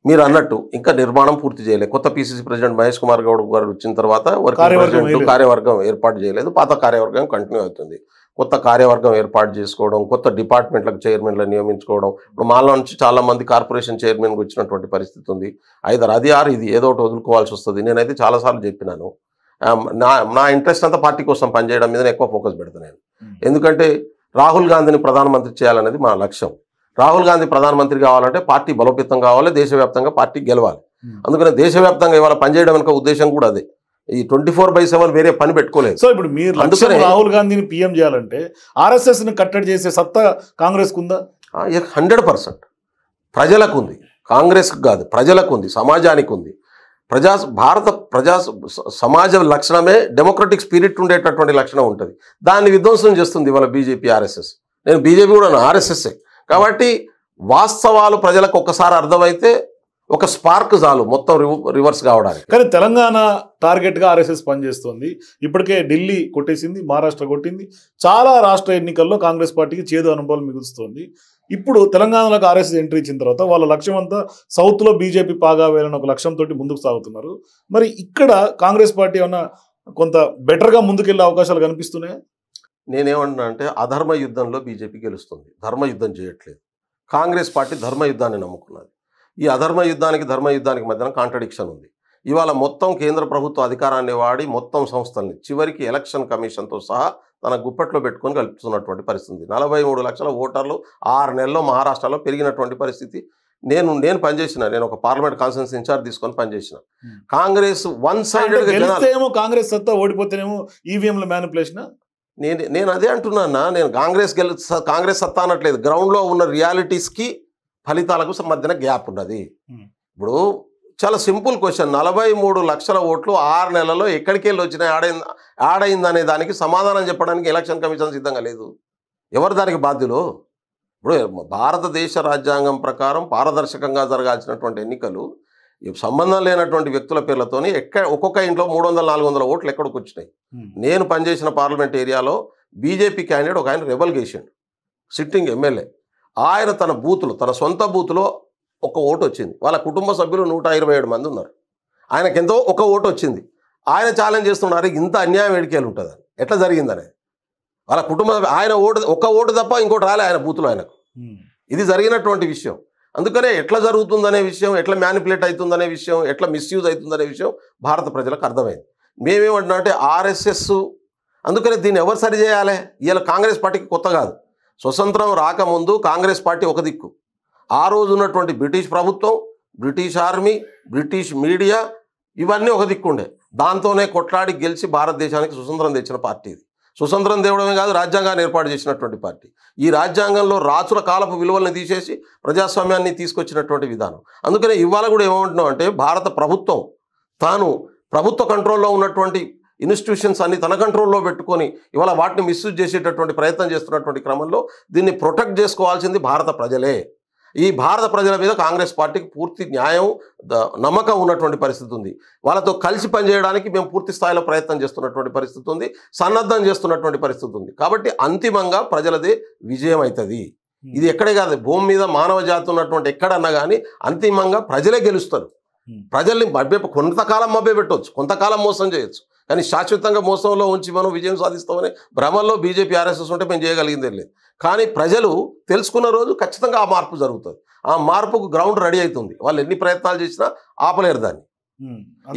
మీరు అన్నట్టు ఇంకా నిర్మాణం పూర్తి చేయలేదు. కొత్త పిసిసి ప్రెసిడెంట్ మహేష్ కుమార్ గౌడ్ గారు వచ్చిన తర్వాత కార్యవర్గం ఏర్పాటు చేయలేదు. పాత కార్యవర్గం కంటిన్యూ అవుతుంది. కొత్త కార్యవర్గం ఏర్పాటు చేసుకోవడం, కొత్త డిపార్ట్మెంట్లకు చైర్మన్లు నియమించుకోవడం. ఇప్పుడు మాలో నుంచి చాలా మంది కార్పొరేషన్ చైర్మన్కి వచ్చినటువంటి పరిస్థితి ఉంది. ఐదర్ అది ఇది ఏదో ఒకటి వదులుకోవాల్సి వస్తుంది. నేనైతే చాలాసార్లు చెప్పినాను, నా ఇంట్రెస్ట్ అంతా పార్టీ కోసం పనిచేయడం మీద ఎక్కువ ఫోకస్ పెడతాను. ఎందుకంటే రాహుల్ గాంధీని ప్రధానమంత్రి చేయాలనేది మా లక్ష్యం. రాహుల్ గాంధీ ప్రధానమంత్రి కావాలంటే పార్టీ బలోపేతం కావాలి, దేశవ్యాప్తంగా పార్టీ గెలవాలి. అందుకనే దేశవ్యాప్తంగా ఇవాళ పనిచేయడం వెనుక ఉద్దేశం కూడా అదే. ఈ 24/7 వేరే పని పెట్టుకోలేదు. సో ఇప్పుడు మీరు రాహుల్ గాంధీని పీఎం చేయాలంటే RSS ని కట్టడి చేసే సత్తా కాంగ్రెస్ కుందా? 100% ప్రజలకు ఉంది. కాంగ్రెస్కి కాదు, ప్రజలకు ఉంది, సమాజానికి ఉంది. భారత సమాజ లక్షణమే డెమోక్రటిక్ స్పిరిట్ ఉండేటటువంటి లక్షణం ఉంటుంది. దాన్ని విధ్వంసం చేస్తుంది ఇవాళ బీజేపీ, RSS. నేను బీజేపీ కూడా RSSఏ. కాబట్టి వాస్తవాలు ప్రజలకు ఒక్కసారి అర్థమైతే ఒక స్పార్క్ చాలు మొత్తం రివర్స్ కావడానికి. కానీ తెలంగాణ టార్గెట్గా RSS పనిచేస్తుంది. ఇప్పటికే ఢిల్లీ కొట్టేసింది, మహారాష్ట్ర కొట్టింది. చాలా రాష్ట్ర ఎన్నికల్లో కాంగ్రెస్ పార్టీకి చేదు అనుభవాలు మిగులుస్తుంది. ఇప్పుడు తెలంగాణలోకి RSS ఎంట్రీ ఇచ్చిన తర్వాత వాళ్ళ లక్ష్యం అంతా సౌత్లో బీజేపీ పాగా వేయాలని ఒక లక్ష్యంతో ముందుకు సాగుతున్నారు. మరి ఇక్కడ కాంగ్రెస్ పార్టీ ఏమన్నా కొంత బెటర్గా ముందుకెళ్ళే అవకాశాలు కనిపిస్తున్నాయా? నేనేమన్నా అంటే అధర్మ యుద్ధంలో బీజేపీ గెలుస్తుంది, ధర్మ యుద్ధం చేయట్లేదు. కాంగ్రెస్ పార్టీ ధర్మ యుద్ధాన్ని నమ్ముకున్నది. ఈ అధర్మ యుద్ధానికి ధర్మ యుద్ధానికి మధ్యన కాంట్రడిక్షన్ ఉంది. ఇవాళ మొత్తం కేంద్ర ప్రభుత్వ అధికారాన్ని వాడి మొత్తం సంస్థల్ని చివరికి ఎలక్షన్ కమిషన్తో సహా తన గుప్పెట్లో పెట్టుకొని కలుపుతున్నటువంటి పరిస్థితి. 43 లక్షల ఓటర్లు 6 నెలల్లో మహారాష్ట్రలో పెరిగినటువంటి పరిస్థితి. నేను పనిచేసిన, నేను ఒక పార్లమెంట్ కాన్ఫరెన్స్ ఇన్ఛార్జ్ తీసుకొని పనిచేసిన. కాంగ్రెస్ వన్ సైడెడ్గా కాంగ్రెస్ సత్తా, ఓడిపోతేనేమో ఈవీఎంల మ్యానిపులేషన్. నేను అదే అంటున్నా. నేను కాంగ్రెస్ సత్తా అనట్లేదు. గ్రౌండ్లో ఉన్న రియాలిటీస్కి ఫలితాలకు మధ్యన గ్యాప్ ఉన్నది. ఇప్పుడు చాలా సింపుల్ క్వశ్చన్, 43 లక్షల ఓట్లు 6 నెలల్లో ఎక్కడికి వెళ్ళి వచ్చినాయి, ఆడైందనే దానికి సమాధానం చెప్పడానికి ఎలక్షన్ కమిషన్ సిద్ధంగా లేదు. ఎవరు దానికి బాధ్యులు? ఇప్పుడు భారతదేశ రాజ్యాంగం ప్రకారం పారదర్శకంగా జరగాల్సినటువంటి ఎన్నికలు సంబంధం లేనటువంటి వ్యక్తుల పేర్లతోని ఒక్కొక్క ఇంట్లో 300-400 ఓట్లు ఎక్కడికి వచ్చినాయి. నేను పనిచేసిన పార్లమెంట్ ఏరియాలో బీజేపీ క్యాండిడేట్ ఒక ఆయన రెబల్ గేసిండు, సిట్టింగ్ ఎమ్మెల్యే. ఆయన తన బూత్లో, తన సొంత బూత్లో ఒక ఓటు వచ్చింది. వాళ్ళ కుటుంబ సభ్యులు 127 మంది ఉన్నారు. ఆయనకెంతో ఒక ఓటు వచ్చింది. ఆయన ఛాలెంజ్ చేస్తున్నారు, ఇంత అన్యాయం ఎడికేలు ఉంటుందని, ఎట్లా జరిగిందని. వాళ్ళ కుటుంబ ఆయన ఒక ఓటు తప్ప ఇంకోటి రాలే ఆయన బూత్లో ఆయనకు. ఇది జరిగినటువంటి విషయం. అందుకనే ఎట్లా జరుగుతుందనే విషయం, ఎట్లా మ్యానిపులేట్ అవుతుందనే విషయం, ఎట్లా మిస్యూజ్ అవుతుందనే విషయం భారత ప్రజలకు అర్థమైంది. మేమేమంటున్నాం అంటే ఆర్ఎస్ఎస్, అందుకనే దీన్ని ఎవరు సరి చేయాలి? ఇవాళ కాంగ్రెస్ పార్టీకి కొత్త కాదు. స్వతంత్రం రాకముందు కాంగ్రెస్ పార్టీ ఒక దిక్కు, ఆ రోజు ఉన్నటువంటి బ్రిటిష్ ప్రభుత్వం, బ్రిటిష్ ఆర్మీ, బ్రిటిష్ మీడియా ఇవన్నీ ఒక దిక్కుండే. దాంతోనే కొట్లాడి గెలిచి భారతదేశానికి స్వతంత్రం తెచ్చిన పార్టీ ఇది. స్వతంత్రం తేవడమే కాదు, రాజ్యాంగాన్ని ఏర్పాటు చేసినటువంటి పార్టీ. ఈ రాజ్యాంగంలో రాచుల కాలపు విలువలను తీసేసి ప్రజాస్వామ్యాన్ని తీసుకొచ్చినటువంటి విధానం. అందుకనే ఇవాళ కూడా ఏమంటున్నాం అంటే భారత ప్రభుత్వం తాను ప్రభుత్వ కంట్రోల్లో ఉన్నటువంటి ఇన్స్టిట్యూషన్స్ అన్ని తన కంట్రోల్లో పెట్టుకొని ఇవాళ వాటిని మిస్యూజ్ చేసేటటువంటి ప్రయత్నం చేస్తున్నటువంటి క్రమంలో దీన్ని ప్రొటెక్ట్ చేసుకోవాల్సింది భారత ప్రజలే. ఈ భారత ప్రజల మీద కాంగ్రెస్ పార్టీకి పూర్తి న్యాయం, నమ్మకం ఉన్నటువంటి పరిస్థితి ఉంది. వాళ్ళతో కలిసి పనిచేయడానికి మేము పూర్తి స్థాయిలో ప్రయత్నం చేస్తున్నటువంటి పరిస్థితి ఉంది, సన్నద్ధం చేస్తున్నటువంటి పరిస్థితి ఉంది. కాబట్టి అంతిమంగా ప్రజలదే విజయం అవుతుంది. ఇది ఎక్కడే కాదు, భూమి మీద మానవ జాతి ఉన్నటువంటి ఎక్కడన్నా కానీ అంతిమంగా ప్రజలే గెలుస్తారు. ప్రజల్ని కొంతకాలం మభ్య పెట్టవచ్చు, కొంతకాలం మోసం చేయొచ్చు, కానీ శాశ్వతంగా మోసంలో ఉంచి మనం విజయం సాధిస్తామని భ్రమల్లో బీజేపీ ఆర్ఎస్ఎస్ ఉంటే మేము చేయగలిగిందే లేదు. కానీ ప్రజలు తెలుసుకున్న రోజు ఖచ్చితంగా ఆ మార్పు జరుగుతుంది. ఆ మార్పుకు గ్రౌండ్ రెడీ అవుతుంది. వాళ్ళు ఎన్ని ప్రయత్నాలు చేసినా ఆపలేరు దాన్ని.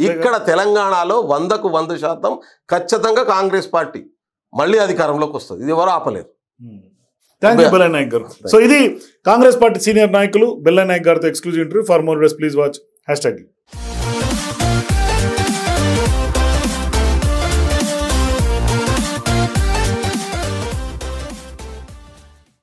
ఇక్కడ తెలంగాణలో 100కు 100% ఖచ్చితంగా కాంగ్రెస్ పార్టీ మళ్ళీ అధికారంలోకి వస్తుంది. ఇది ఎవరు ఆపలేరు. థ్యాంక్ యూ బెల్లయ్య నాయక్ గారు. సో ఇది కాంగ్రెస్ పార్టీ సీనియర్ నాయకులు బెల్లయ్య నాయక్ గారితో exclusive interview. For more videos please watch #.